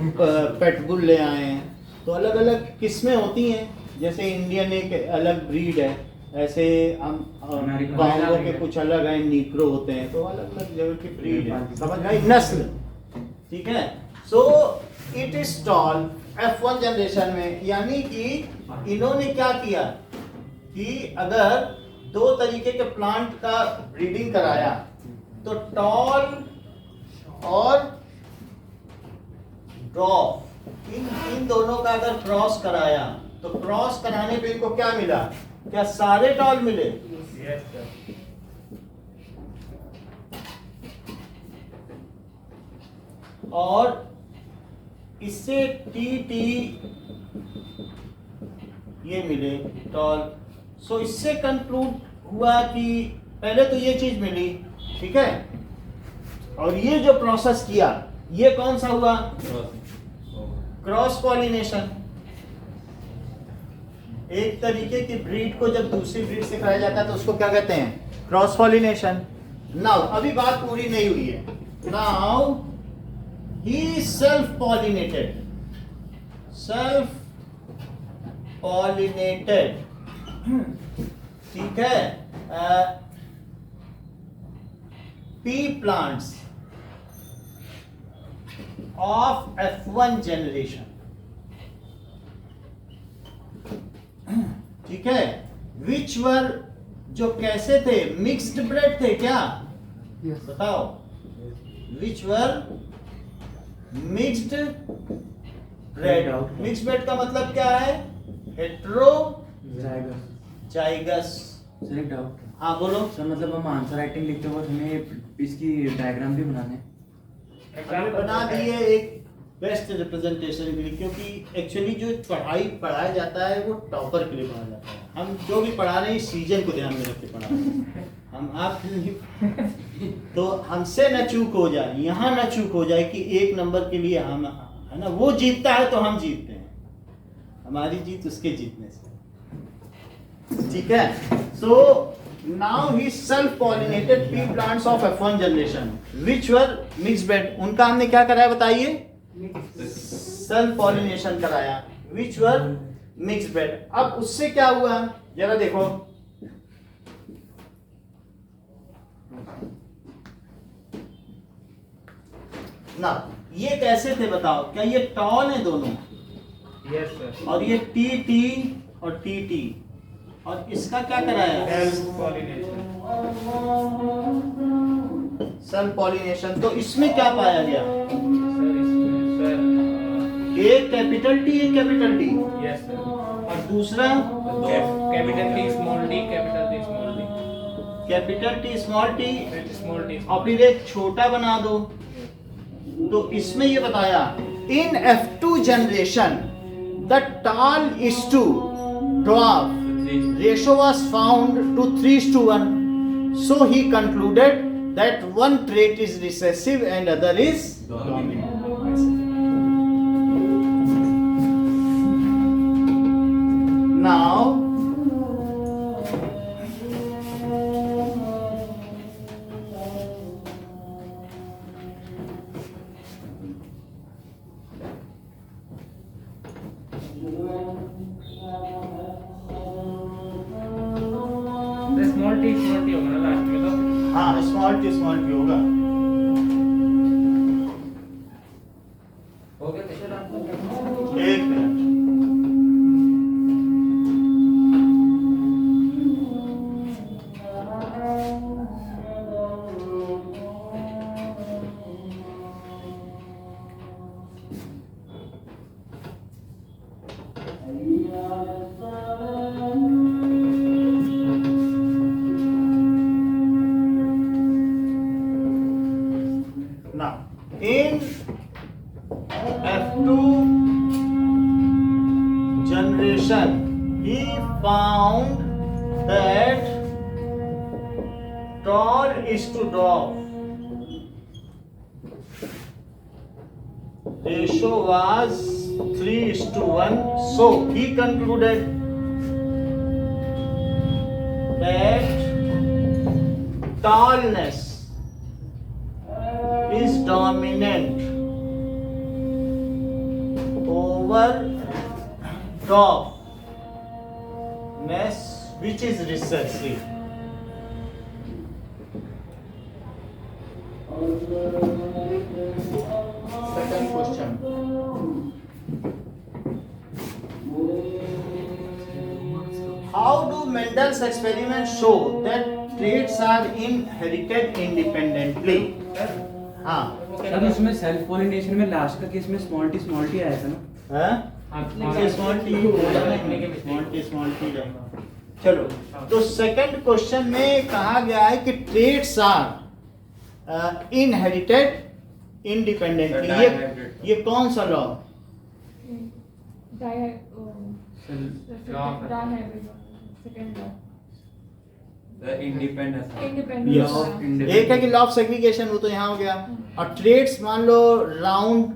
पेटबुल ले आए हैं, तो अलग अलग किस्में होती हैं। जैसे इंडियन एक अलग ब्रीड है, ऐसे हम बांगो के कुछ अलग हैं, नीग्रो होते हैं, तो अलग अलग जगह की ब्रीड है, समझ गए, नस्ल, ठीक है। So it is tall F1 generation में, यानी कि इन्होंने क्या किया कि अगर दो तरीके के प्लांट का ब्रीडिंग कराया तो टॉल और ड्रॉप इन दोनों का अगर क्रॉस कराया तो क्रॉस कराने पे इनको क्या मिला? क्या सारे टॉल मिले? Yes sir. और इससे टी ये मिले टॉल। सो इससे कंक्लूड हुआ कि पहले तो ये चीज मिली, ठीक है, और ये जो प्रोसेस किया ये कौन सा हुआ? Cross pollination. एक तरीके की ब्रीड को जब दूसरी ब्रीड से कराया जाता है तो उसको क्या कहते हैं? Cross pollination. नाउ अभी बात पूरी नहीं हुई है। Now he self pollinated, self pollinated, ठीक है, P plants of F1 generation, ठीक है, विच वर, जो कैसे थे? मिक्स्ड ब्रेड थे क्या? बताओ। विच वर मिक्स्ड ब्रेड। मिक्स्ड ब्रेड का मतलब क्या है? हेट्रो जाइगस। सर एक डाउट। हाँ बोलो। सर मतलब हम आंसर राइटिंग लिखते वक्त हमें इसकी डायग्राम भी बनाने हैं? हमने बना दिए एक बेस्ट रिप्रेजेंटेशन के लिए, क्योंकि एक्चुअली जो पढ़ाया जाता है वो टॉपर के लिए पढ़ाया जाता है। हम जो भी पढ़ा रहे हैं इस सीजन को ध्यान में रख के पढ़ा रहे हैं। हम आप तो हमसे न चूक हो जाए, यहाँ न चूक हो जाए कि एक नंबर के लिए हम, है ना, वो जीतता है तो हम जीतते हैं। हमारी जीत उसके जीतने से, ठीक है। So now he self pollinated P plants of F1 generation which were mix bed. उनका हमने क्या कराया बताइए, सेल्फ पॉलिनेशन कराया, विच वर मिक्स बेड। अब उससे क्या हुआ जरा देखो, ना ये कैसे थे बताओ, क्या ये टॉल है दोनों, यस सर। और ये टी टी और टी टी, और इसका क्या कराया, सेल्फ पॉलिनेशन। Self pollination. तो इसमें क्या पाया गया, सर इसमें सर एक कैपिटल टी एक कैपिटल टी, यस सर। और दूसरा capital T small T, capital T small T, capital T small T, फिर स्मॉल टी। और फिर एक छोटा बना दो। तो इसमें ये बताया इन F2 generation the tall is to dwarf ratio was found to 3:1. So he concluded that one trait is recessive and other is dominant. Now small T होगा ना लास्ट में तो। हाँ स्मॉल टी होगा। हो गया सर आपका? एक minute, now in F2 generation he found that tall is to dwarf ratio was 3:1. So he concluded that tallness is dominant over dwarfness which is recessive. Second question. How do Mendel's experiments show that traits are inherited independently? हाँ सर इसमें सेल्फ पॉलिनेशन में लास्ट का केस में स्मॉल टी आया था ना? हाँ स्मॉल टी स्मॉल टी चलो। तो सेकंड क्वेश्चन में कहा गया है कि ट्रेट्स आर इनहेरिटेड इंडिपेंडेंटली। ये कौन सा लॉ, एक है कि लॉ ऑफ सेग्रीगेशन, वो तो यहाँ हो गया। और ट्रेट्स मान लो राउंड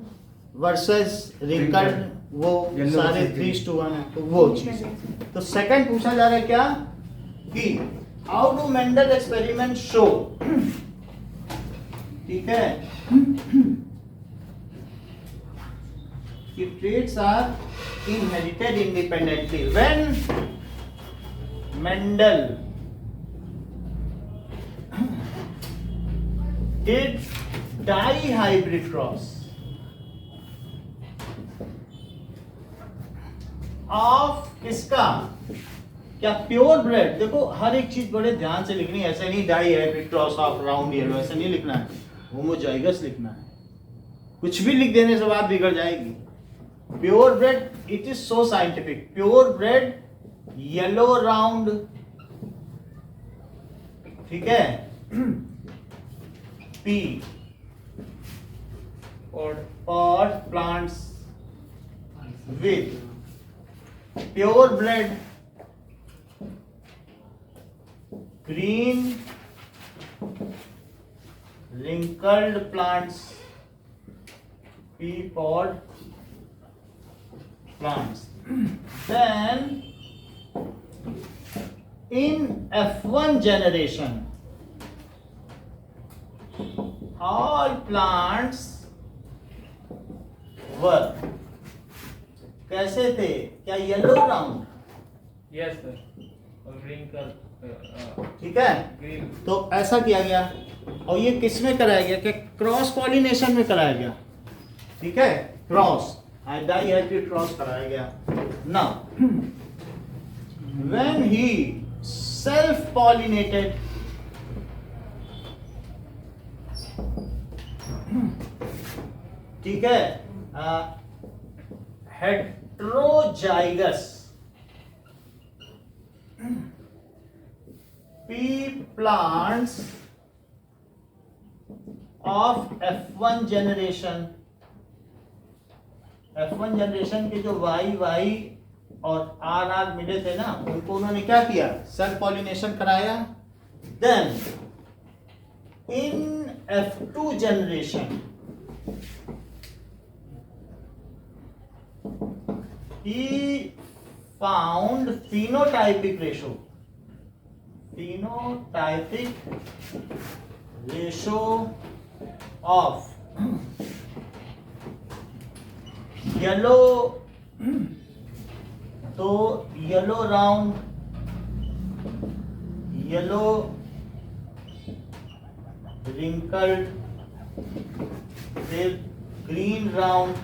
वर्सेस रिंकल्ड, वो Yellow सारे versus 3:1 है, तो वो चीज। तो सेकंड पूछा जा रहा है क्या कि how do Mendel experiment show, ठीक है, कि traits are inherited independently when Mendel did dihybrid cross of किसका, क्या प्योर ब्रेड। देखो हर एक चीज बड़े ध्यान से लिखनी है, ऐसे नहीं dihybrid cross of round yellow, ऐसे नहीं लिखना है, होमोजाइगस लिखना है। कुछ भी लिख देने से बात बिगड़ जाएगी। Pure bread, it is so scientific, pure bread yellow round, ठीक है, पी और plants with pure bread green wrinkled plants, pea pod plants। then in F1 generation all plants were कैसे थे? क्या येलो राउंड? यस सर, और ग्रीन का ठीक है, ग्रीन। तो ऐसा किया गया और ये किस में कराया गया? कि क्रॉस पॉलिनेशन में कराया गया। ठीक है, क्रॉस डाइहेड्रल क्रॉस कराया गया। Now when he self pollinated, ठीक है, heterozygous pea plants of F1 generation, F1 generation के जो Y और R मिले थे ना, उनको उन्होंने क्या किया? सेल्फ पॉलिनेशन कराया। Then in F2 generation he found phenotypic ratio of yellow, तो येलो राउंड, येलो wrinkled, फिर ग्रीन राउंड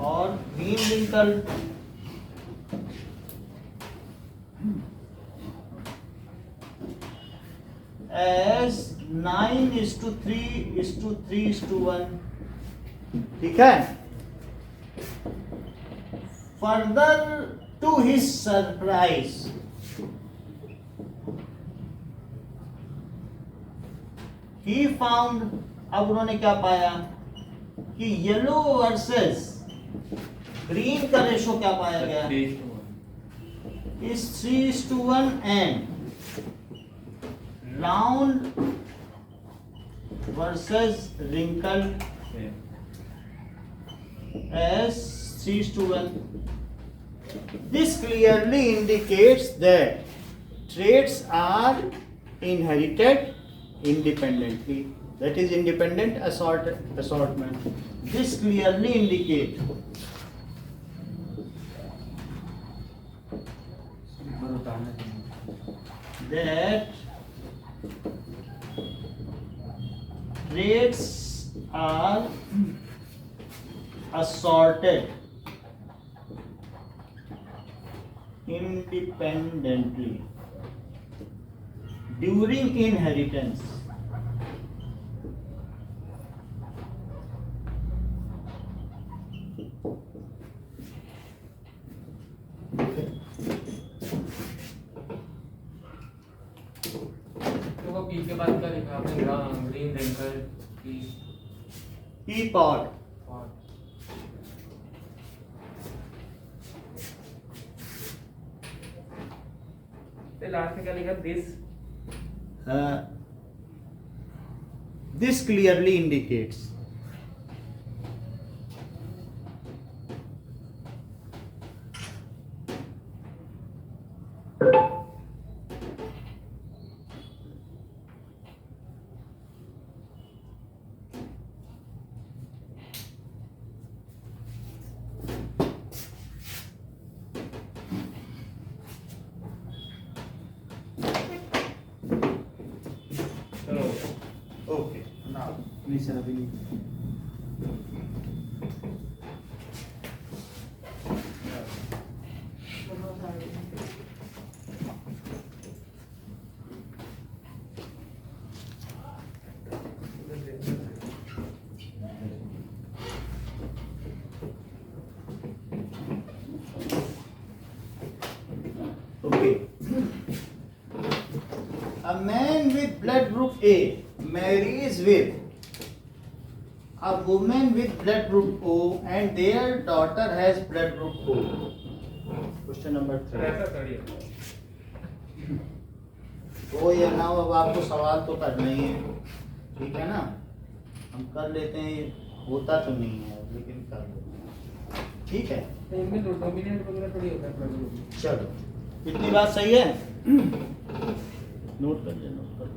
और ग्रीन wrinkled। as 9:3:3:1, ठीक है। Further to his surprise, he found, अब उन्होंने क्या पाया कि येलो वर्सेस ग्रीन का रेशो क्या पाया गया? is 3:1 and round versus wrinkled as 3:1. This clearly indicates that traits are inherited independently. That is independent assortment. This clearly indicates that traits are assorted independently during inheritance. तो वो पी के बाद क्या लिखा आपने? ग्रीन रिंकल की Pea pod. और फिर लास्ट में क्या लिखा? This clearly indicates okay. Now, sir अभी नहीं। okay. A man with blood group A marries with a woman with blood group O and their daughter has blood group O. Question number 3. ऐसा करिए। हो या ना हो, अब आपको सवाल तो करना ही है, ठीक है ना? हम कर लेते हैं, होता तो नहीं है लेकिन कर लेते हैं। ठीक है, तो इनमें डोमिनेंट वगैरह थोड़ी होता है ब्लड ग्रुप में। चलो इतनी बात सही है, नोट कर ले, नोट कर ले।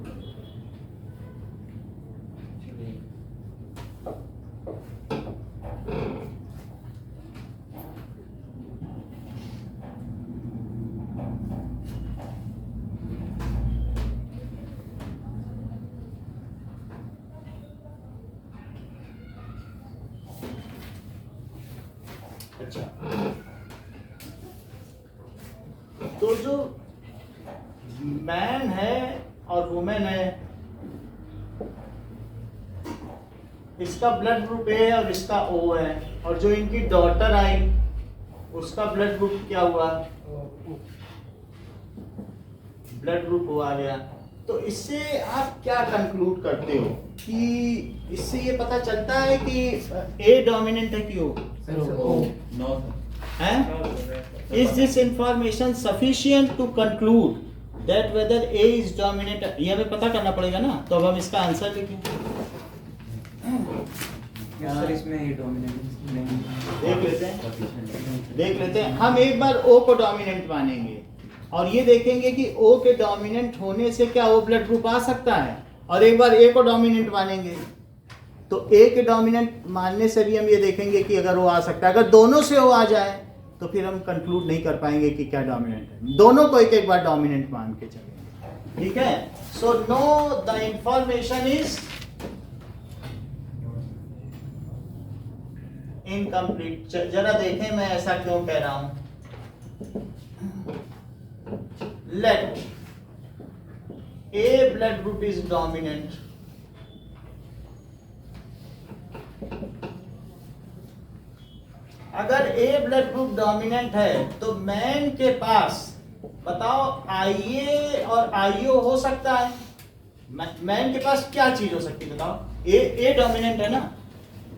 अच्छा, तो जो मैन है और वुमेन है, इसका ब्लड ग्रुप ए है और इसका ओ है, और जो इनकी डॉटर आई उसका ब्लड ग्रुप क्या हुआ, ब्लड ग्रुप ओ आ गया। तो इससे आप क्या कंक्लूड करते हो कि इससे ये पता चलता है कि ए डोमिनेंट है कि ओ नो है? Is this information sufficient to conclude that whether A is dominant? ये हमें पता करना पड़ेगा ना, तो अब हम इसका आंसर लिखें। सर इसमें ये डोमिनेंट नहीं देख लेते हैं। हम एक बार O को डोमिनेंट मानेंगे और ये देखेंगे कि O के डोमिनेंट होने से क्या O ब्लड ग्रुप आ सकता है, और एक बार A को डोमिनेंट मानेंगे तो A के डोमिनेंट मानने से भी हम ये देखेंगे कि अगर वो आ सकता है। अगर दोनों से वो आ जाए तो फिर हम कंक्लूड नहीं कर पाएंगे कि क्या डोमिनेंट है, दोनों को एक एक बार डोमिनेंट मान के चलेंगे। ठीक है, so no the information is incomplete. जरा देखें मैं ऐसा क्यों कह रहा हूं। Let A blood group is dominant, अगर A ब्लड ग्रुप डोमिनेंट है तो मैन के पास बताओ IA और IO हो सकता है। मैन के पास क्या चीज हो सकती है बताओ, A डोमिनेंट है ना,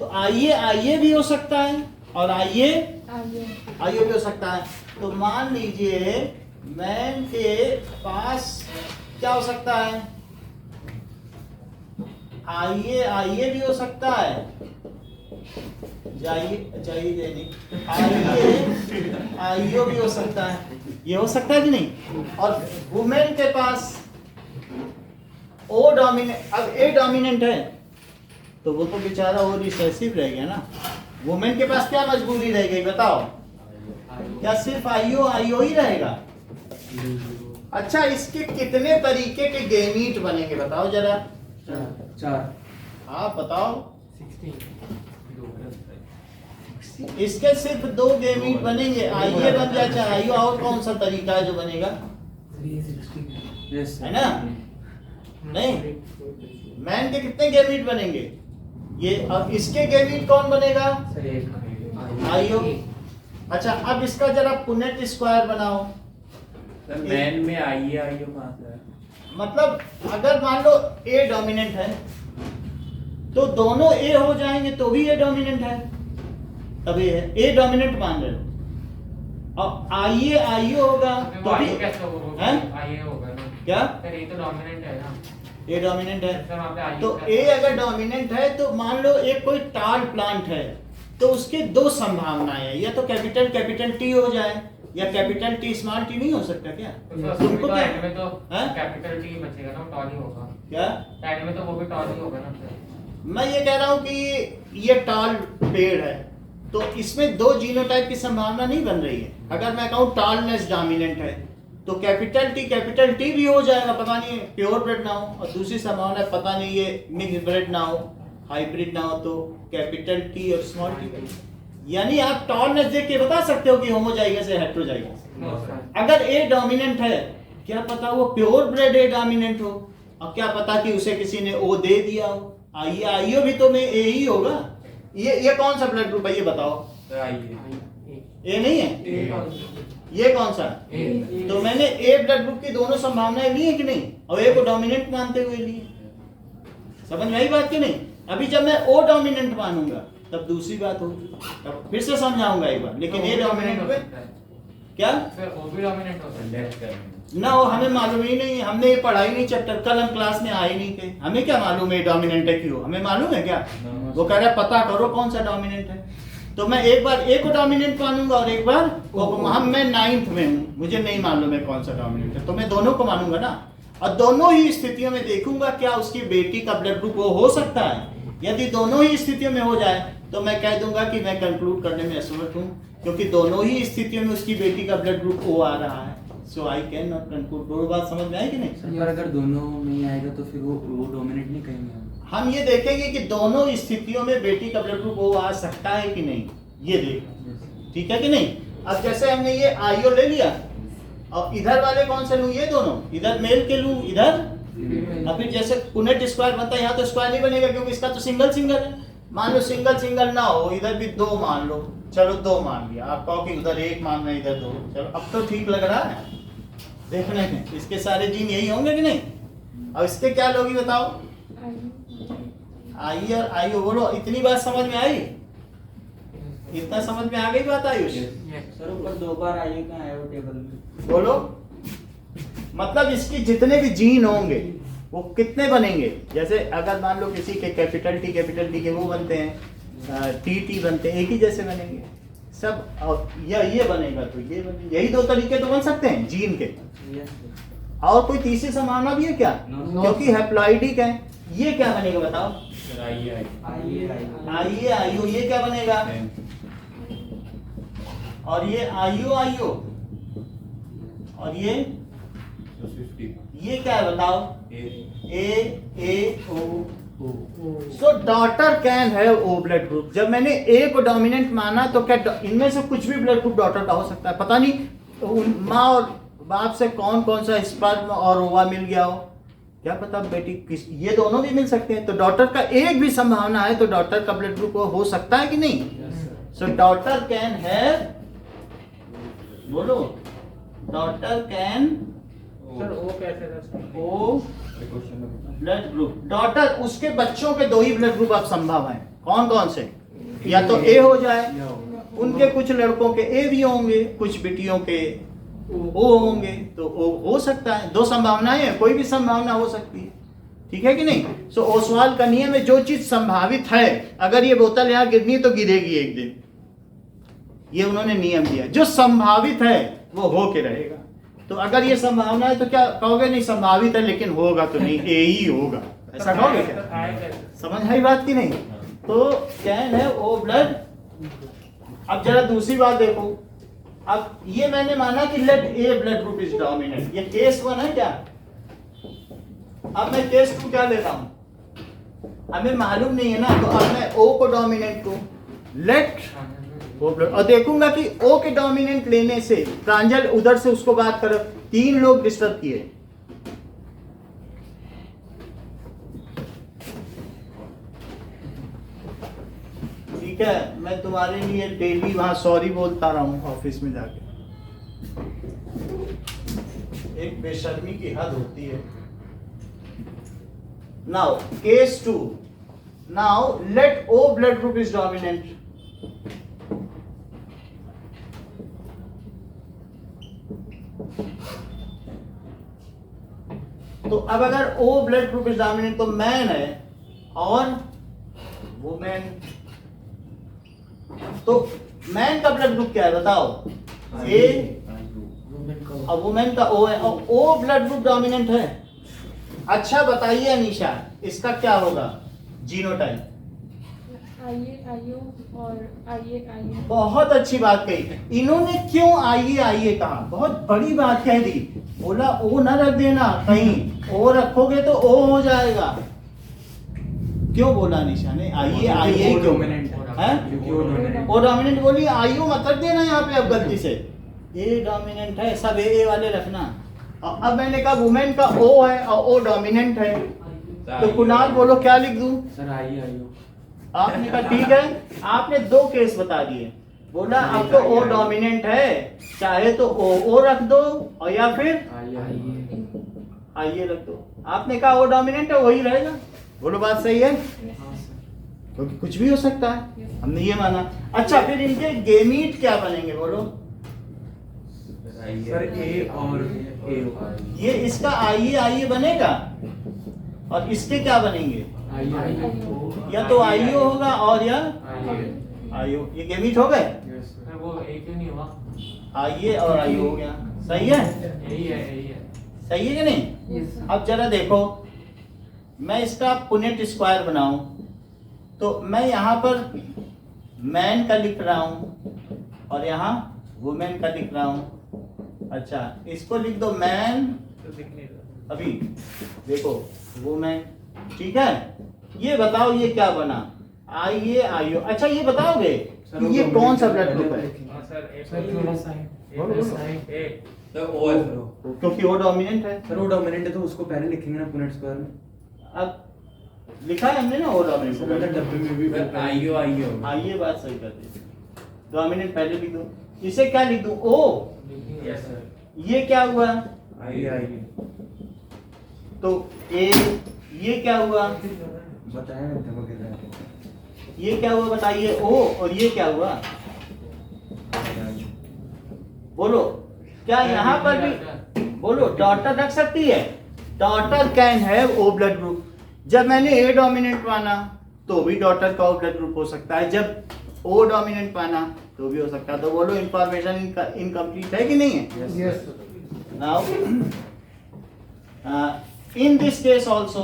तो IA भी हो सकता है और IO भी हो सकता है। तो मान लीजिए मैन के पास क्या हो सकता है, IA भी हो सकता है, IO भी हो सकता है, ये हो सकता है कि नहीं। और वुमेन के पास O डोमिनेंट, अब A डोमिनेंट है तो वो तो बेचारा और रिसेसिव रह गया ना। वुमेन के पास क्या मजबूरी रह गई बताओ, क्या सिर्फ IO ही रहेगा। अच्छा, इसके कितने तरीके के गेमीट बनेंगे बताओ जरा, 4 आप बताओ। 16 इसके सिर्फ 2 गेमीट बनेंगे, IA बन जाए चाहे IO, और कौन सा तरीका है जो बनेगा, 360 यस है ना। नहीं, मैन के कितने गेमीट बनेंगे ये, अब इसके गेमीट कौन बनेगा, सर एक IO। अच्छा, अब इसका जरा पुनेट स्क्वायर बनाओ। सर मैन में IO कहां से है, मतलब अगर मान लो A डोमिनेंट है तो दोनों A हो जाएंगे तो भी A डोमिनेंट है, तब ये है A डोमिनेंट मान रहे हो, और IO होगा तो भी कैसे होगा, हैं? IA होगा ना क्या, सर, ये तो डोमिनेंट है ना A डोमिनेंट है। सर, वहाँ पे IA तो कैसे A अगर डोमिनेंट है तो मान लो एक कोई टाल प्लांट है तो उसके 2 संभावनाएं हैं, या तो कैपिटल T हो जाए या कैपिटल T स्मॉल t नहीं हो सकता क्या, तो सर, तुमको तो क्या एंड में तो हैं? कैपिटल T बचेगा ना, टॉल ही होगा क्या, एंड में, तो वो भी टॉल ही होगा ना सर। मैं ये कह रहा हूं कि ये टाल पेड़ है तो इसमें 2 जीनोटाइप की संभावना नहीं बन रही है। अगर मैं कहूँ टालनेस डोमिनेंट है तो कैपिटल T भी हो जाएगा, पता नहीं प्योर ब्रेड ना हो, और दूसरी संभावना है पता नहीं ये मिक्स ब्रेड ना हो, हाइब्रिड ना हो, तो कैपिटल T और स्मॉल t। यानी आप टॉलनेस देख के बता सकते हो कि होमोजाइगस है हेटेरोजाइगस। नो सर, अगर A डोमिनेंट है, क्या पता वो प्योर ब्रेड A डोमिनेंट हो, और क्या पता कि उसे किसी ने O दे दिया हो। IO भी तो में A ही होगा। ये कौन सा ब्लड ग्रुप है ये बताओ, सर IO A नहीं है, ये कौन सा है? तो मैंने A ब्लड ग्रुप की दोनों संभावनाएं ली है कि नहीं, और A को डोमिनेंट मानते हुए ली है। समझ में आई बात कि नहीं। अभी जब मैं O डोमिनेंट मानूंगा तब दूसरी बात होगी, तब फिर से समझाऊंगा एक बार, लेकिन A डोमिनेंट पे क्या सर, वो भी डोमिनेंट होता है। लेफ्ट कर ना हो, हमें मालूम ही नहीं है, हमने ये पढ़ा ही नहीं चैप्टर, कल हम क्लास में आए नहीं थे, हमें क्या मालूम है डोमिनेंट है क्यों, हमें मालूम है क्या। वो कह रहा है पता करो कौन सा डोमिनेंट है, तो मैं एक बार ए को डोमिनेंट मानूंगा और एक बार ओ को। हम मैं 9th में हूँ, मुझे नहीं मालूम है कौन सा डोमिनेंट है, तो मैं दोनों को मानूंगा ना। और दोनों ही स्थितियों में देखूंगा क्या उसकी बेटी का ब्लड ग्रुप ओ हो सकता है। यदि दोनों ही स्थितियों में हो जाए तो मैं कह दूंगा कि मैं कंक्लूड करने में असमर्थ हूँ, क्योंकि दोनों ही स्थितियों में उसकी बेटी का ब्लड ग्रुप ओ आ रहा है। सो आई कैन नॉट कंक्लूड। दो बात समझ में आई कि नहीं? सर पर अगर दोनों नहीं आएगा तो फिर वो डोमिनेट नहीं कहेंगे हम ये देखेंगे कि दोनों स्थितियों में बेटी का ब्लड ग्रुप ओ आ सकता है कि नहीं, ये देखें। ठीक है कि नहीं? अब जैसे हमने ये आईओ ले लिया और इधर वाले कौन से लूं? ये दोनों, इधर मेल के लूं, इधर। अब फिर जैसे पुनेट स्क्वायर बनता है, यहाँ तो स्क्वायर नहीं बनेगा क्योंकि इसका तो सिंगल सिंगल है। मान लो सिंगल सिंगल ना हो, इधर भी 2 मान लो, चलो 2 मान लिया। आप कहो कि उधर 1 मान रहे, इधर 2, चलो अब तो ठीक लग रहा है देखने में। इसके सारे जीन यही होंगे कि नहीं? अब इसके क्या लोगी बताओ? आई और आई बोलो। इतनी बात समझ में आई? इतना समझ में आ गई बात आयुष? सर ऊपर 2 बार आइए कहाँ है वो टेबल में? बोलो। मतलब इसकी जितने भी जीन होंगे वो कितने बनेंगे? जैसे अगर मान लो किसी के कैपिटल टी के वो बनते हैं, टी बनते हैं, एक ही जैसे बनेंगे सब। और ये बनेगा तो ये बनेगा। यही 2 तरीके तो बन सकते हैं जीन के। और कोई तीसरी संभावना भी है क्या? क्योंकि हैप्लॉइडिक है। ये क्या बनेगा बताओ? आइए आइयो, ये क्या बनेगा? और ये आइयो और ये क्या है बताओ? A O. So daughter can have O blood group. जब मैंने ए को डोमिनेंट माना तो क्या इनमें से कुछ भी ब्लड ग्रुप डॉटर का हो सकता है? पता नहीं माँ और बाप से कौन कौन सा स्पर्म और ओवा मिल गया हो, क्या पता बेटी किस। ये दोनों भी मिल सकते हैं। तो डॉटर का एक भी संभावना है तो डॉटर का ब्लड ग्रुप हो सकता है कि नहीं? सो डॉटर कैन हैव, बोलो, डॉटर कैन सर वो कैसे था? ओ ब्लड ग्रुप। डॉटर, उसके बच्चों के 2 ही ब्लड ग्रुप आप संभव हैं। कौन कौन से? या तो ए हो जाए, उनके कुछ लड़कों के ए भी होंगे, कुछ बेटियों के ओ होंगे, तो ओ हो सकता है। 2 संभावनाएं हैं, कोई भी संभावना हो सकती है। ठीक है कि नहीं? सो ओसवाल का नियम है, जो चीज संभावित है, अगर ये बोतल यहाँ गिरनी तो गिरेगी एक दिन, ये उन्होंने नियम दिया। जो संभावित है वो हो के रहेगा। तो अगर ये संभावना है तो क्या कहोगे? नहीं संभावित है लेकिन होगा तो नहीं, ए ही होगा, ऐसा कहोगे क्या? समझ आई बात की नहीं? तो कैन है ओ ब्लड। अब जरा दूसरी बात देखो। अब ये मैंने माना कि let A blood group is dominant, ये केस 1 है क्या? अब मैं केस 2 क्या लेता हूं? हमें मालूम नहीं है ना, तो अब मैं ओ को डोमिनेंट को लेट ओ ब्लड, और देखूंगा कि ओ के डोमिनेंट लेने से प्रांजल उधर से उसको बात कर, 3 लोग डिस्टर्ब किए। ठीक है, मैं तुम्हारे लिए डेली वहां सॉरी बोलता रहा हूं ऑफिस में जाके। एक बेशर्मी की हद होती है। Now case 2, now let O blood group is dominant. तो अब अगर O blood group is dominant तो मैन है और वुमेन, तो मैन का ब्लड ग्रुप क्या है बताओ? ए, और वुमेन का ओ है, और ओ ब्लड ग्रुप डोमिनेंट है। अच्छा बताइए अनीशा, इसका क्या होगा जीनोटाइप? आइए और आइए। बहुत अच्छी बात कही। इन्होंने क्यों आइए कहा? बहुत बड़ी बात कह दी। बोला ओ ना रख देना कहीं, ओ रखोगे तो ओ हो जाएगा। क्यों बोला निशा ने आइए क्यों? ओ डोमिनेंट बोली, आइयो मत रख देना यहाँ पे अब गलती से। ए डोमिनेंट है, सब ए वाले रखना। और अब मैंने कहा वुमेन का ओ है और ओ डोमिनेंट है, तो कुणाल बोलो क्या लिख दूं? सर आइयो। आपने कहा ठीक है। आपने 2 केस बता दिए। बोला अब तो ओ डोमिनेंट है, चाहे तो ओ रख दो और या फिर आइए रख दो। आपने कहा ओ डोमिनेंट है, वही रहेगा। बोलो बात सही है? क्योंकि कुछ भी हो सकता है, हमने ये माना। अच्छा फिर इनके गेमीट क्या बनेंगे बोलो? सर ए और ए। ये इसका आइए बनेगा और इसके क्या बनेंगे? या तो आइयो होगा और या आयु, ये गेमीट हो गए। Yes sir. सर वो एक क्यों नहीं हुआ? आइए और आयु हो गया, सही है, यही है यही है। सही है कि नहीं? Yes, sir. अब जरा देखो, मैं इसका पुनेट स्क्वायर बनाऊं तो मैं यहाँ पर मैन का लिख रहा हूँ और यहाँ वुमेन का लिख रहा हूँ। अच्छा, इसको लिख दो मैन, तो दिख नहीं रहा। अभी देखो वुमेन, ठीक है। ये बताओ ये क्या बना, आइए आइयो। अच्छा ये बताओगे कि ये कौन सा ब्लड ग्रुप है? हाँ सर एक Sir, थोड़ा साइड। एक सर ओ है सर ओ। क्योंकि वो डोमिनेंट है। सर वो डोमिनेंट है तो उसको पहले लिखेंगे ना पुनेट स्क्वायर में। अब लिखा है हमने ना वो सर डोमिनेंट। मतलब डब्बे में भी आइयो आइयो। हाँ ये बात सही कर दी, डोमिनेंट पहले लिख दो। इसे क्या लिख दूं, ओ। Yes sir. ये क्या हुआ, आइए आइए तो ए। ये क्या हुआ, बताया ना था वगैरह। ये क्या हुआ बताइए, ओ। और ये क्या हुआ, बोलो। क्या यहाँ पर भी बोलो, डॉटर रख सकती है? Daughter can have O blood group. जब मैंने ए डोमिनेंट माना तो भी डॉटर का ओ ब्लड ग्रुप हो सकता है, जब ओ डोमिनेंट माना तो भी हो सकता है। तो बोलो इंफॉर्मेशन इनकम्प्लीट है कि नहीं है? Yes. Now, in this case also,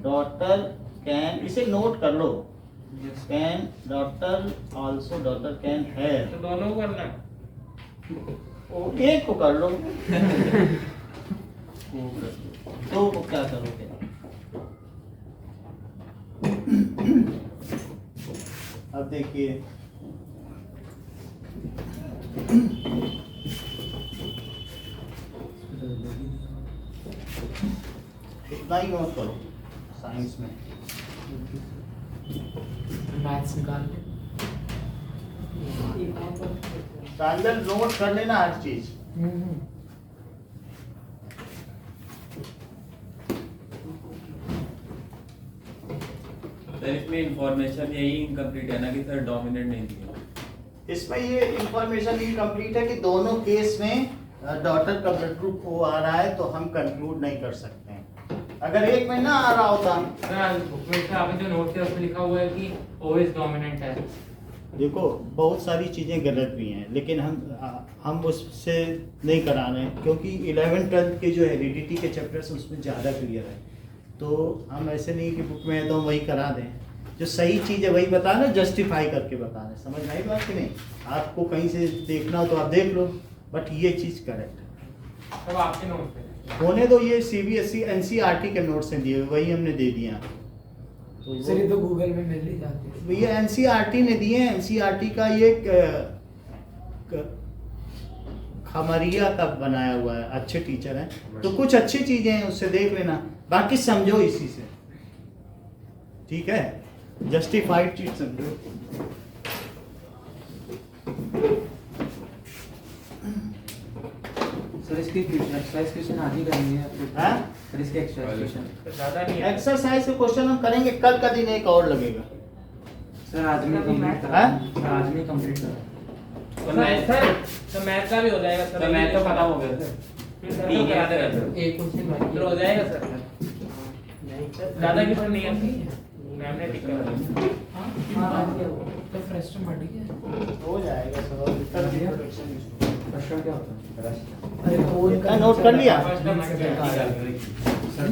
daughter can, इसे नोट कर लो, can daughter also, daughter can have, तो दोनों को करना है। ओ एक को कर लो, दो को क्या करोगे? अब देखिए, इतना ही नोट करो साइंस में। मैथ्स निकाल के। प्रांजल नोट कर लेना हर चीज। सर इसमें इंफॉर्मेशन यही इनकम्प्लीट है ना कि सर डोमिनेंट नहीं दिया। इसमें ये इंफॉर्मेशन इनकम्प्लीट है कि दोनों केस में डॉटर का ब्लड ग्रुप ओ आ रहा है, तो हम कंक्लूड नहीं कर सकते हैं। अगर एक में ना आ रहा होता, सर बुक में से आपने जो नोट किया उसमें लिखा हुआ है कि ओ इज डोमिनेंट है। देखो बहुत सारी चीज़ें गलत भी हैं, लेकिन हम उससे नहीं करा रहे हैं, क्योंकि 11th-12th के जो हेरिडिटी के चैप्टर्स उसमें ज़्यादा क्लियर है। तो हम ऐसे नहीं कि बुक में है तो हम वही करा दें, जो सही चीज़ है वही बता रहे, जस्टिफाई करके बता रहे। समझ में आई बात कि नहीं? आपको कहीं से देखना हो तो आप देख लो, बट ये चीज़ करेक्ट है। सब आपके नोट पे होने दो, ये CBSE NCERT के नोट्स हैं दिए, वही हमने दे दिया। तो सर ये तो गूगल में मिल ही जाती है। ये NCERT ने दिए हैं। NCERT का ये खमरिया का बनाया हुआ है, अच्छे टीचर हैं, तो कुछ अच्छी चीजें हैं उससे देख लेना, बाकी समझो इसी से, ठीक है? जस्टिफाइड चीज समझो। सर इसकी एक्सरसाइज क्वेश्चन आज ही करनी है आपको। हाँ? सर इसके एक्सरसाइज क्वेश्चन तो ज्यादा नहीं है। एक्सरसाइज के क्वेश्चन हम करेंगे, कल का दिन एक और लगेगा। सर आज में कंप्लीट करा। हाँ? सर आज में कंप्लीट करा। तो मैथ सर, तो मैथ का भी हो जाएगा सर। सर मैथ तो खत्म हो गया सर। फिर सर तो करा देगा सर। एक क्वेश्चन बाकी फिर हो जाएगा सर। नहीं ज्यादा की नहीं है। मैम ने टिक करा दिया। हाँ तो फ्रेश तो बढ़ गया। हो जाएगा सर, प्रश्न क्या होता है? अरे नोट कर लिया? फर्स्ट का मैथ सर